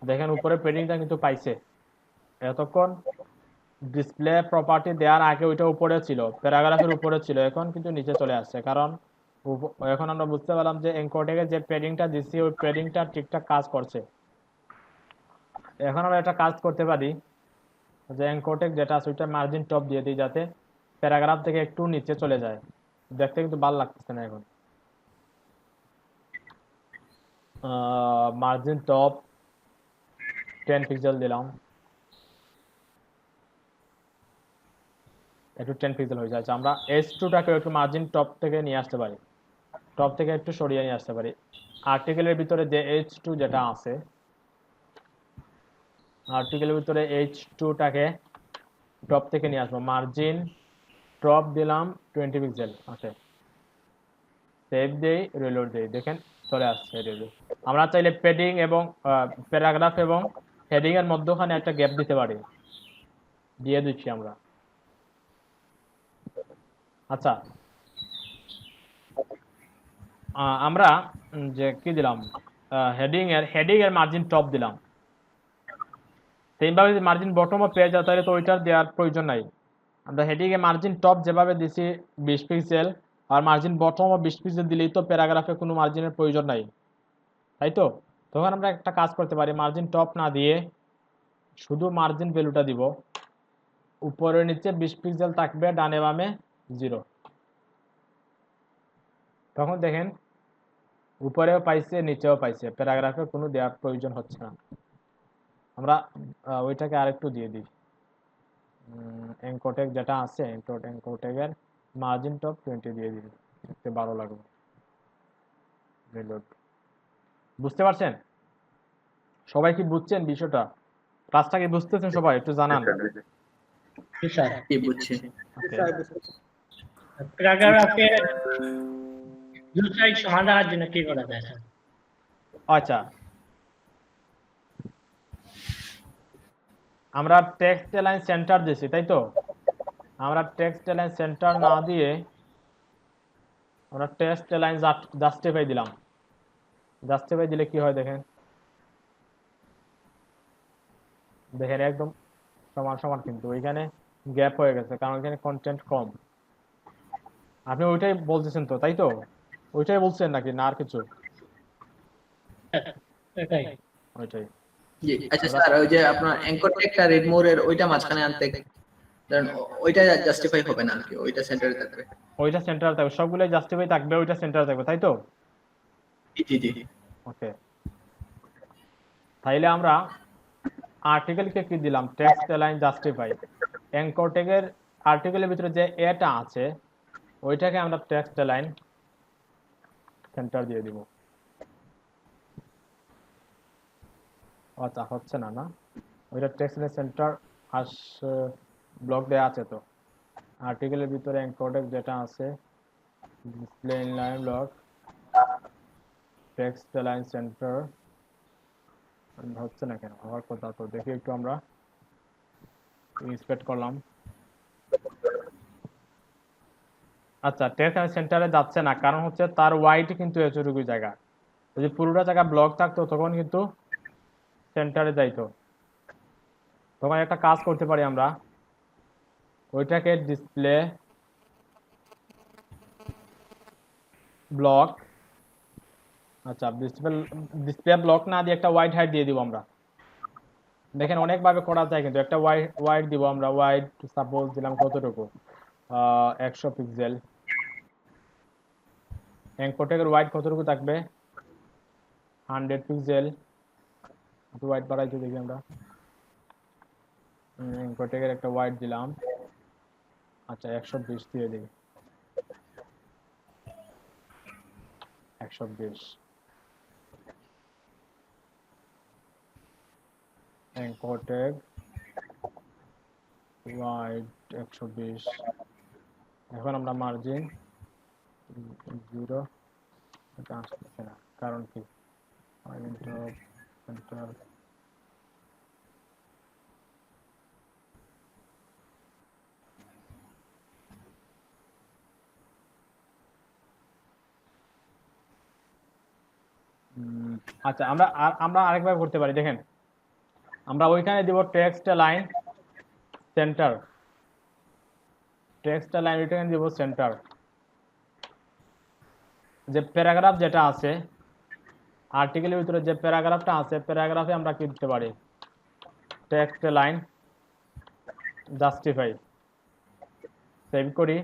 দেখেন উপরে প্যাডিংটা কিন্তু পাইছে। এতক্ষণ ডিসপ্লে প্রপার্টি দেওয়ার আগে ওইটা উপরে ছিল, প্যারাগ্রাফের উপরে ছিল, এখন কিন্তু নিচে চলে আসছে। কারণ এখন আমরা বুঝতে পারলাম যে অ্যাঙ্কর ট্যাগে যে প্যাডিংটা দিচ্ছি ওই প্যাডিংটা ঠিকঠাক কাজ করছে। এখন আমরা একটা কাজ করতে পারি, যে অ্যাঙ্কর ট্যাগ যেটা আছে ওইটা মার্জিন টপ দিয়ে দিই, যাতে প্যারাগ্রাফ থেকে একটু নিচে চলে যায়। দেখতে কিন্তু ভালো লাগতেছে না। এখন মার্জিন টপ 10 পিক্সেল দিলাম, একটু 10 পিক্সেল হয়ে যাচ্ছে। আমরা H2টাকে একটু মার্জিন টপ থেকে নিয়ে আসতে পারি, টপ থেকে একটু সরিয়ে নিয়ে আসতে পারি। আর্টিকেলের ভিতরে যে H2 যেটা আছে, আর্টিকেলের ভিতরে H2টাকে টপ থেকে নিয়ে আসবো, মার্জিন টপ দিলাম 20 পিক্সেল আছে। সেভ দেই, রিলোড দেই, দেখেন চলে আসছে রিলোড। আমরা চাইলে প্যাডিং এবং প্যারাগ্রাফ এবং হেডিং এর মধ্যখানে একটা গ্যাপ দিতে পারি, দিয়ে দিচ্ছি আমরা। আচ্ছা, আমরা যে কি দিলাম, হেডিং এর মার্জিন টপ দিলাম। সেইভাবে যদি মার্জিন বটমও পেয়ে যায় তাহলে তো ওইটার দেওয়ার প্রয়োজন নাই। আমরা হেডিং এ মার্জিন টপ যেভাবে দিছি 20 পিক্সেল, আর মার্জিন বটমও 20 পিক্সেল দিলেই তো প্যারাগ্রাফে কোনো মার্জিনের প্রয়োজন নাই, তাই তো? তখন আমরা একটা কাজ করতে পারি, মার্জিন টপ না দিয়ে শুধু মার্জিন ভ্যালুটা দিব, উপরে নিচে 20 পিক্সেল থাকবে, ডানে বামে 0। তখন দেখেন উপরেও পাইছে নিচেও পাইছে, প্যারাগ্রাফে কোনো দেওয়ার প্রয়োজন হচ্ছে না। আমরা ওইটাকে আরেকটু দিয়ে দিই, অ্যাঙ্কর ট্যাগ যেটা আছে অ্যাঙ্কর ট্যাগের মার্জিন টপ 20 দিয়ে দিই, দেখতে ভালো লাগবে। রিলোড। বুঝতে পারছেন? সবাই কি বুঝছেন বিষয়টা? ক্লাসটা কি বুঝতেছেন সবাই? একটু জানান। কি বুঝছি? প্যারাগ্রাফের দুই সাইড সমাধানের জন্য কি করা যায়? আচ্ছা, আমরা টেক্সট লাইন সেন্টার দিয়েছি, তাই তো? আমরা টেক্সট লাইন সেন্টার না দিয়ে আমরা টেক্সট লাইন জাস্টিফাই দিলাম। জাস্টিফাই দিলে কি হয় দেখেন, দেখেন একদম সমান সমান, কিন্তু ওইখানে গ্যাপ হয়ে গেছে কারণ এখানে কন্টেন্ট কম। আপনি ওইটাই বলতেছেন তো, তাই তো? ওইটাই বলছেন নাকি না আর কিছু? এটাই। ওইটাই। জি আচ্ছা স্যার, ওই যে আপনার অ্যাঙ্কর টেকটা রেডমোর এর ওইটা মাঝখানে আনতে, কারণ ওইটা জাস্টিফাই হবে না আর কি, ওইটা সেন্টারে থাকবে। ওইটা সেন্টারে থাকবে, সবগুলোই জাস্টিফাই থাকবে, ওইটা সেন্টারে থাকবে, তাই তো? জি জি। ওকে, তাইলে আমরা আর্টিকেলকে কি দিলাম? Text align justify. অ্যাঙ্কর ট্যাগের আর্টিকেলের ভিতরে যে এটা আছে ওইটাকে আমরা টেক্সট অ্যালাইন সেন্টার দিয়ে দিব। আচ্ছা, হচ্ছে না না, ওইটা টেক্সট অ্যালাইন সেন্টার আস ব্লক দেয়া আছে তো। আর্টিকেলের ভিতরে অ্যাঙ্কর ট্যাগ যেটা আছে display inline block text align centre হচ্ছে না কেন? হওয়ার কথা তো, দেখি একটু আমরা ইন্সপেক্ট করলাম। আচ্ছা, টেক্সট সেন্টারে যাচ্ছে না, কারণ হচ্ছে তার ওয়াইড কিন্তু এতটুকু জায়গা। যদি পুরোটা জায়গা ব্লক থাকতো তখন কিন্তু সেন্টারে যাইতো। তখন একটা কাজ করতে পারি আমরা, ওইটাকে ডিসপ্লে ব্লক, আচ্ছা ডিসপ্লে ব্লক না দিয়ে একটা ওয়াইড হাইট দিয়ে দিব আমরা। দেখেন অনেকভাবে করা যায়, কিন্তু একটা ওয়াইড দিব আমরা। ওয়াইড সাপোজ দিলাম কতটুকু, 100 পিক্সেল। অ্যাঙ্কর ট্যাগের ওয়াইড কতটুকু থাকবে? 100 পিক্সেল। একটু ওয়াইড বাড়াইতে দেখি আমরা। অ্যাঙ্কর ট্যাগের একটা ওয়াইড দিলাম, আচ্ছা 120 দিয়ে দিই, 120। Anchor tag wide 120। এখন আমরা মার্জিন 0, এটা আসতেছে না, কারণ কি? সেন্টার আচ্ছা, আমরা আরেকবার করতে পারি। দেখেন, আমরা ওইখানে দিব text line centre, text line ওইখানে দিব সেন্টার। যে প্যারাগ্রাফ যেটা আছে আর্টিকেলের ভিতরে, যে প্যারাগ্রাফটা আছে, প্যারাগ্রাফে আমরা কি দিতে পারি? Text line justify. সেভ করি,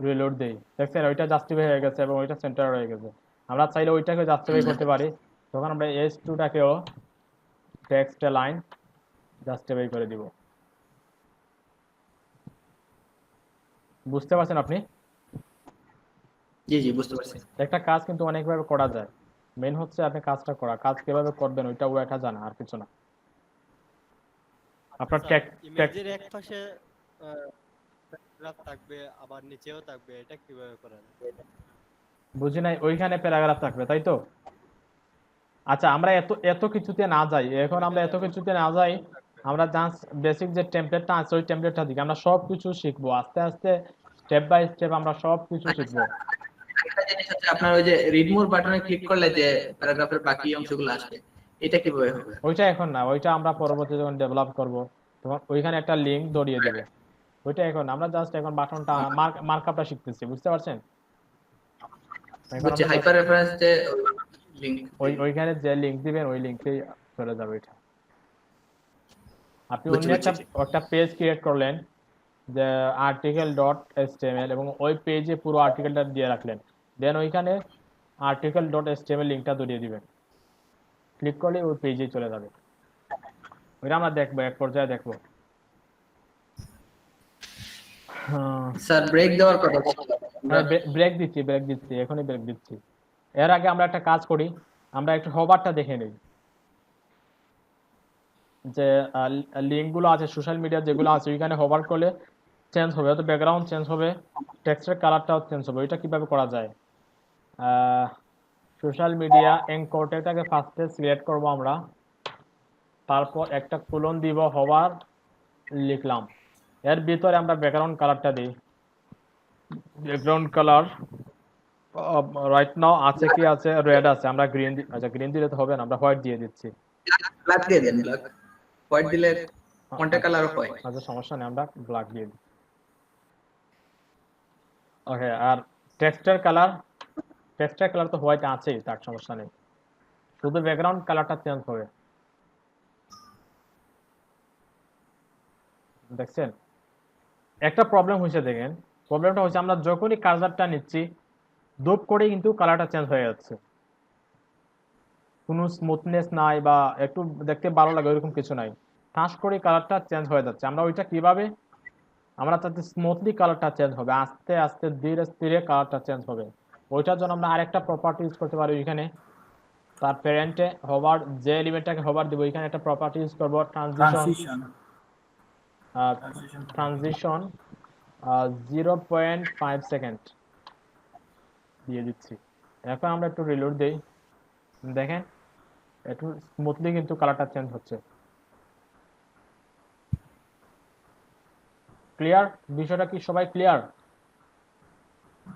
রিলোড দেই, দেখছেন ওইটা জাস্টিফাই হয়ে গেছে এবং ওইটা সেন্টার হয়ে গেছে। আমরা চাইলে ওইটাকে জাস্টিফাই করতে পারি, তখন আমরা S2টাকেও টেক্সট লাইন জাস্টিফাই করে দিব। বুঝতে পারছেন আপনি? জি জি বুঝতে পারছি। একটা কাজ কিন্তু অনেকভাবে করা যায়, মেন হচ্ছে আপনি কাজটা করা, কাজ কিভাবে করবেন ওইটা ও একা জানা, আর কিছু না। আপনার ইমেজের এক পাশে প্যারাগ্রাফ থাকবে আবার নিচেও থাকবে, এটা কিভাবে করা যায়? বুঝি নাই, ওইখানে প্যারাগ্রাফ থাকবে, তাই তো? আচ্ছা, আমরা এত কিছুতে না যাই, এখন আমরা এত কিছুতে না যাই, আমরা জাস্ট বেসিক যে টেমপ্লেটটা আছে ওই টেমপ্লেটটা দিকে আমরা সব কিছু শিখবো আস্তে আস্তে, স্টেপ বাই স্টেপ আমরা সব কিছু শিখবো। একটা জিনিস হচ্ছে আপনার ওই যে রিড মোর বাটনে ক্লিক করলে যে প্যারাগ্রাফের বাকি অংশগুলো আসবে, এটা কিভাবে হবে? ওইটা এখন না, ওইটা আমরা পরবর্তী যখন ডেভেলপ করব তখন ওইখানে একটা লিংক ধরিয়ে দেবে। ওইটা এখন আমরা জাস্ট এখন বাটনটা মার্কআপটা শিখতেছি, বুঝতে পারছেন? এখন হচ্ছে আমরা হাইপার রেফারেন্স যে লিংক, ওইখানে যে লিংক দিবেন ওই লিংকেই চলে যাবে এটা। আপনি অন্য একটা পেজ ক্রিয়েট করলেন যে article.html এবং ওই পেজে পুরো আর্টিকেলটা দিয়ে রাখলেন, দেন ওইখানে article.html লিংকটা ধরিয়ে দিবেন, ক্লিক করলে ওই পেজে চলে যাবে। ওইটা আমরা দেখবো, এক পর্যায়ে দেখবো। স্যার ব্রেক দেওয়ার কথা ছিল। ব্রেক দিচ্ছি, এখনই ব্রেক দিচ্ছি। এর আগে আমরা একটা কাজ করি, আমরা একটু হভারটা দেখে নিই, যে লিঙ্কগুলো আছে সোশ্যাল মিডিয়া যেগুলো আছে ওইখানে হভার করলে চেঞ্জ হবে, হয়তো ব্যাকগ্রাউন্ড চেঞ্জ হবে, টেক্সটের কালারটাও চেঞ্জ হবে। ওইটা কিভাবে করা যায়? সোশ্যাল মিডিয়া অ্যাঙ্কর ট্যাগটাকে ফার্স্টে সিলেক্ট করব আমরা, তারপর একটা কোলন দিব, হভার লিখলাম, এর ভিতরে আমরা ব্যাকগ্রাউন্ড কালারটা দিই। ব্যাকগ্রাউন্ড কালার রাইট নাও আছে কি আছে, রেড আছে, আমরা গ্রিন, আচ্ছা গ্রিন দিলে তো হবে না, আমরা হোয়াইট দিয়ে দিচ্ছি। ব্ল্যাক দিয়ে দেন, ব্ল্যাক হোয়াইট দিলে কন্টেন্ট কালার হয়। আচ্ছা সমস্যা নেই, আমরা ব্ল্যাক দিয়ে দিই। ওকে, আর টেক্সটের কালার তো হোয়াইট আছেই, তার সমস্যা নেই, শুধু ব্যাকগ্রাউন্ড কালারটা চেঞ্জ হবে। দেখছেন একটা প্রবলেম হয়েছে, দেখেন প্রবলেমটা হচ্ছে আমরা যখনই কার্সারটা নিচ্ছি ধূপ করে কিন্তু কালারটা চেঞ্জ হয়ে যাচ্ছে, কোনো স্মুথনেস নাই বা একটু দেখতে ভালো লাগে এরকম কিছু নাই, ঠাস করে কালারটা চেঞ্জ হয়ে যাচ্ছে। আমরা ওইটা কিভাবে, আমরা তাতে স্মুথলি কালারটা চেঞ্জ হবে, আস্তে আস্তে ধীরে ধীরে কালারটা চেঞ্জ হবে। ওইটার জন্য আমরা আরেকটা প্রপার্টি ইউজ করতে পারি। এখানে তার প্যারেন্টে হোভার, যে এলিমেন্টটাকে হোভার দিব এখানে একটা প্রপার্টি ইউজ করব, ট্রানজিশন ট্রানজিশন 0.5 সেকেন্ড দিয়ে দিচ্ছি। এখন আমরা একটু রিলোড দেই, দেখেন একটু স্মুথলি কিন্তু কালারটা চেঞ্জ হচ্ছে। ক্লিয়ার? বিষয়টা কি সবাই ক্লিয়ার?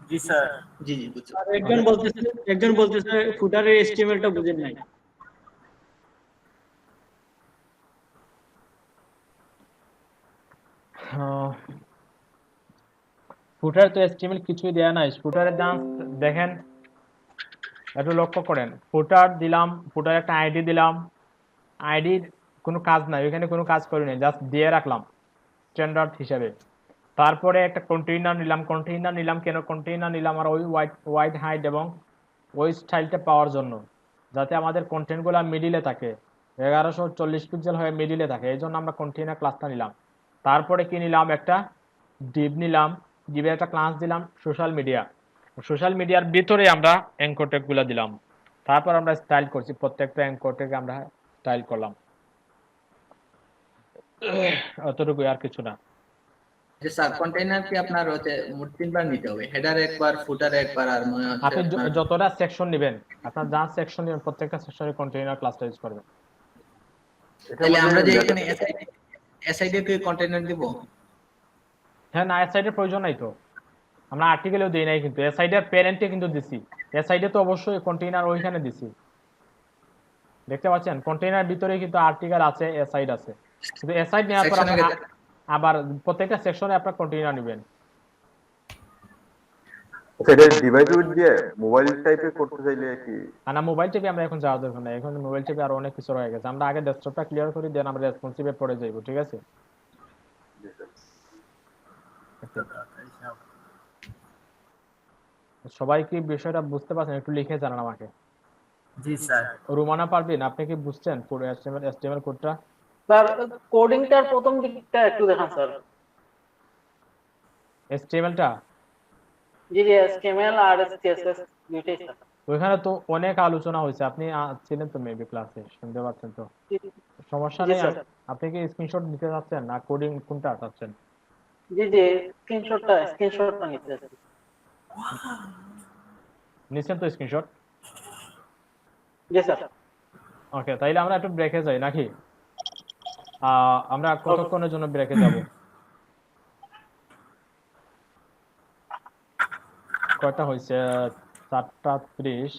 জি স্যার। জি জি বুঝছি। আর একজন বলতেছে ফুটারের এসটিএমএলটা বুঝেন নাই। ফুটার তো এসটিএমএল কিছুই দেয়া নাই, ফুটারের ডান্স দেখেন একটু লক্ষ্য করেন, ফুটার দিলাম, ফুটার একটা আইডি দিলাম, আইডির কোনো কাজ নাই, ওইখানে কোনো কাজ করি নাই, জাস্ট দিয়ে রাখলাম স্ট্যান্ডার্ড হিসেবে। তারপরে একটা কন্টেইনার নিলাম কেন কন্টেইনার নিলাম, আর ওই হোয়াইট হাইট এবং ওই স্টাইলটা পাওয়ার জন্য, যাতে আমাদের কন্টেন্টগুলো মিডিলে থাকে, 1140 পিক্সেল হয়ে মিডিলে থাকে, এই জন্য আমরা কন্টেইনার ক্লাসটা নিলাম। তারপরে কি নিলাম, একটা ডিভ নিলাম, ডিভের একটা ক্লাস দিলাম সোশ্যাল মিডিয়ার ভিতরে আমরা অ্যাঙ্কর ট্যাগগুলো দিলাম। তারপর আমরা স্টাইল করছি, প্রত্যেকটা অ্যাঙ্কর ট্যাগ আমরা স্টাইল করলাম, অতটুকু, আর কিছু না। যে সাব কন্টেইনার কি আপনার হচ্ছে মোট 3বার নিতে হবে, হেডার একবার, ফুটার একবার, আর মনে হচ্ছে আপনি আপনার যতটা সেকশন নেবেন, আপনার যা সেকশন নেবেন প্রত্যেকটা সেকশনে কন্টেইনার ক্লাসটা ইউজ করবেন। এটা তাহলে আমরা যে মানে এখানে এসআইডি কে কন্টেইনার দিব। হ্যাঁ, না এসআইডি এর প্রয়োজন নাই তো, আমরা আর্টিকেলেও দেই নাই, কিন্তু এসআইডি এর প্যারেন্টে কিন্তু দিছি, এসআইডি তো অবশ্যই কন্টেইনার ওইখানে দিছি, দেখতে পাচ্ছেন কন্টেইনার ভিতরে কিন্তু আর্টিকেল আছে, এসআইড আছে, কিন্তু এসআইড নেওয়ার পর সেকশনে আবার প্রত্যেকটা সেকশনে আপনার কন্টেইনার নেবেন। সেটা ডিভাইস দিয়ে মোবাইল টাইপের করতে চাইলে কি? না, মোবাইল টিপে আমরা এখন যাওয়ার দরকার নাই, এখন মোবাইল টিপে আরো অনেক কিছু রয়ে গেছে, আমরা আগে ডেস্কটপটা ক্লিয়ার করি, দেন আমরা রেসপন্সিভে পড়ে যাইব, ঠিক আছে? সবাই কি বিষয়টা বুঝতে পারছেন? একটু লিখে জানান আমাকে। জি স্যার। রুমানা পারবিন, আপনি কি বুঝছেন পুরো HTML কোডটা? স্যার কোডিংটার প্রথম দিকটা একটু দেখান স্যার। HTML-টা জি জি, এসটিএমএল আর সিএসএস দুইটাই স্যার। ওইখানে তো অনেক আলোচনা হয়েছে, আপনি ছিলেন তো মেবি ক্লাসে, শুনতে পাচ্ছেন তো? সমস্যা জি নেই, স্যার। আপনি কি স্ক্রিনশট নিতে চাচ্ছেন না কোডিং কোনটা চাচ্ছেন? জি জি, স্ক্রিনশটটা নিতে স্যার। নিচ্ছেন তো স্ক্রিনশট? জি স্যার। ওকে, তাইলে আমরা একটু ব্রেকে যাই নাকি? আমরা কতক্ষণের জন্য ব্রেকে যাব? কয়টা হয়েছে? 4:30।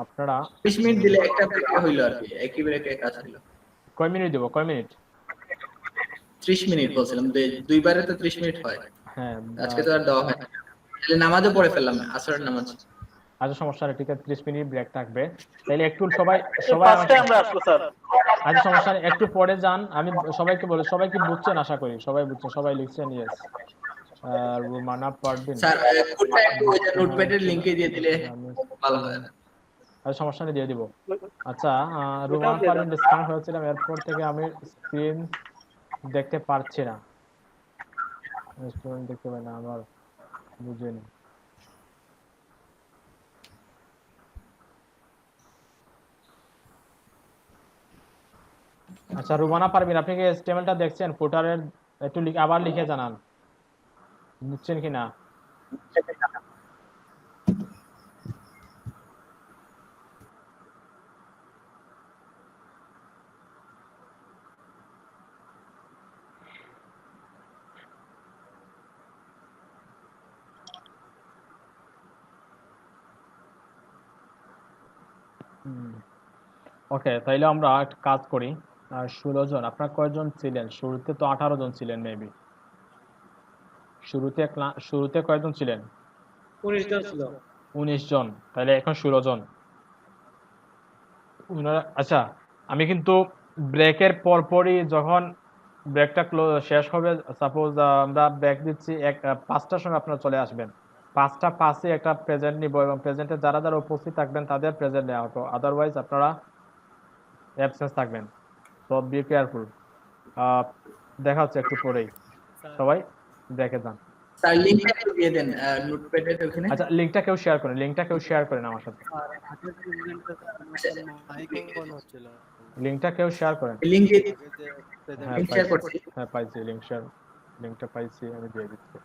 আপনারা 20 মিনিট দিলে একটা ব্রেক হইলো আর কি, একই ব্রেকে কাজ হইলো। কয় মিনিট দেবো, কয় মিনিট? 30 মিনিট বলছিলাম, দুইবারে তো 30 মিনিট হয়, হ্যাঁ, আজকে তো আর দেওয়া হয় না। তাহলে নামাজও পড়ে ফেললাম, আসরের নামাজ। আচ্ছা সমস্যা নেই, ঠিক আছে, 30 মিনিট ব্রেক থাকবে। তাহলে একটু সবাই ফার্স্টে আমরা আসবো স্যার। আচ্ছা সমস্যা নেই, একটু পরে যান, আমি সবাইকে বলি, সবাই কি বুঝছেন? আশা করি সবাই বুঝছেন, সবাই লিখছেন ইয়েস। রুমানা পারবিন, স্যার কোডটা একটু ওই যে নোটপ্যাডের লিংকে দিয়ে দিলে ভালো হয়। আচ্ছা সমস্যা নেই, দিয়ে দিব। আচ্ছা, রুমানা পারবিন ডিসকানেক্ট হয়েছিলাম, এরপর থেকে আমি স্ক্রিন দেখতে পারছি না, স্ক্রিন দেখতে পাই না, আমার বুঝিনি। আচ্ছা রুমানা পারবিন, আপনি কি HTML-টা দেখছেন? ফুটারের একটু আবার লিখে জানান বুঝছেন কিনা। ওকে, তাইলে আমরা একটা কাজ করি, আর 16 জন, আপনার কয়জন ছিলেন? শুরুতে তো 18 জন ছিলেন মেবি। শুরুতে কয়জন ছিলেন? 19 জন ছিল। 19 জন, তাহলে এখন 16 জন। আচ্ছা, আমি কিন্তু ব্রেকের পরপরই যখন ব্রেকটা শেষ হবে, সাপোজ আমরা ব্রেক দিচ্ছি 5টার সময় আপনারা চলে আসবেন। 5:05 একটা প্রেজেন্ট নিব এবং প্রেজেন্টে যারা যারা উপস্থিত থাকবেন তাদের প্রেজেন্ট নেওয়া হতো, আদারওয়াইজ আপনারা অ্যাবসেন্স থাকবেন। So be careful. দেখা হচ্ছে একটু পরেই, সবাই দেখে যান। স্যার লিংকটা একটু দিয়ে দেন নোটপ্যাডের ওখানে। আচ্ছা, লিংকটা কেউ শেয়ার করেন আমার সাথে। আর আগের প্রেজেন্টে মাইক অন হচ্ছিল না। লিংকটা কেউ শেয়ার করেন। লিংক দিয়ে আগে যে হ্যাঁ, লিংক শেয়ার করছি। পাইছি লিংকটা পাইছি, আমি দিয়ে দিচ্ছি।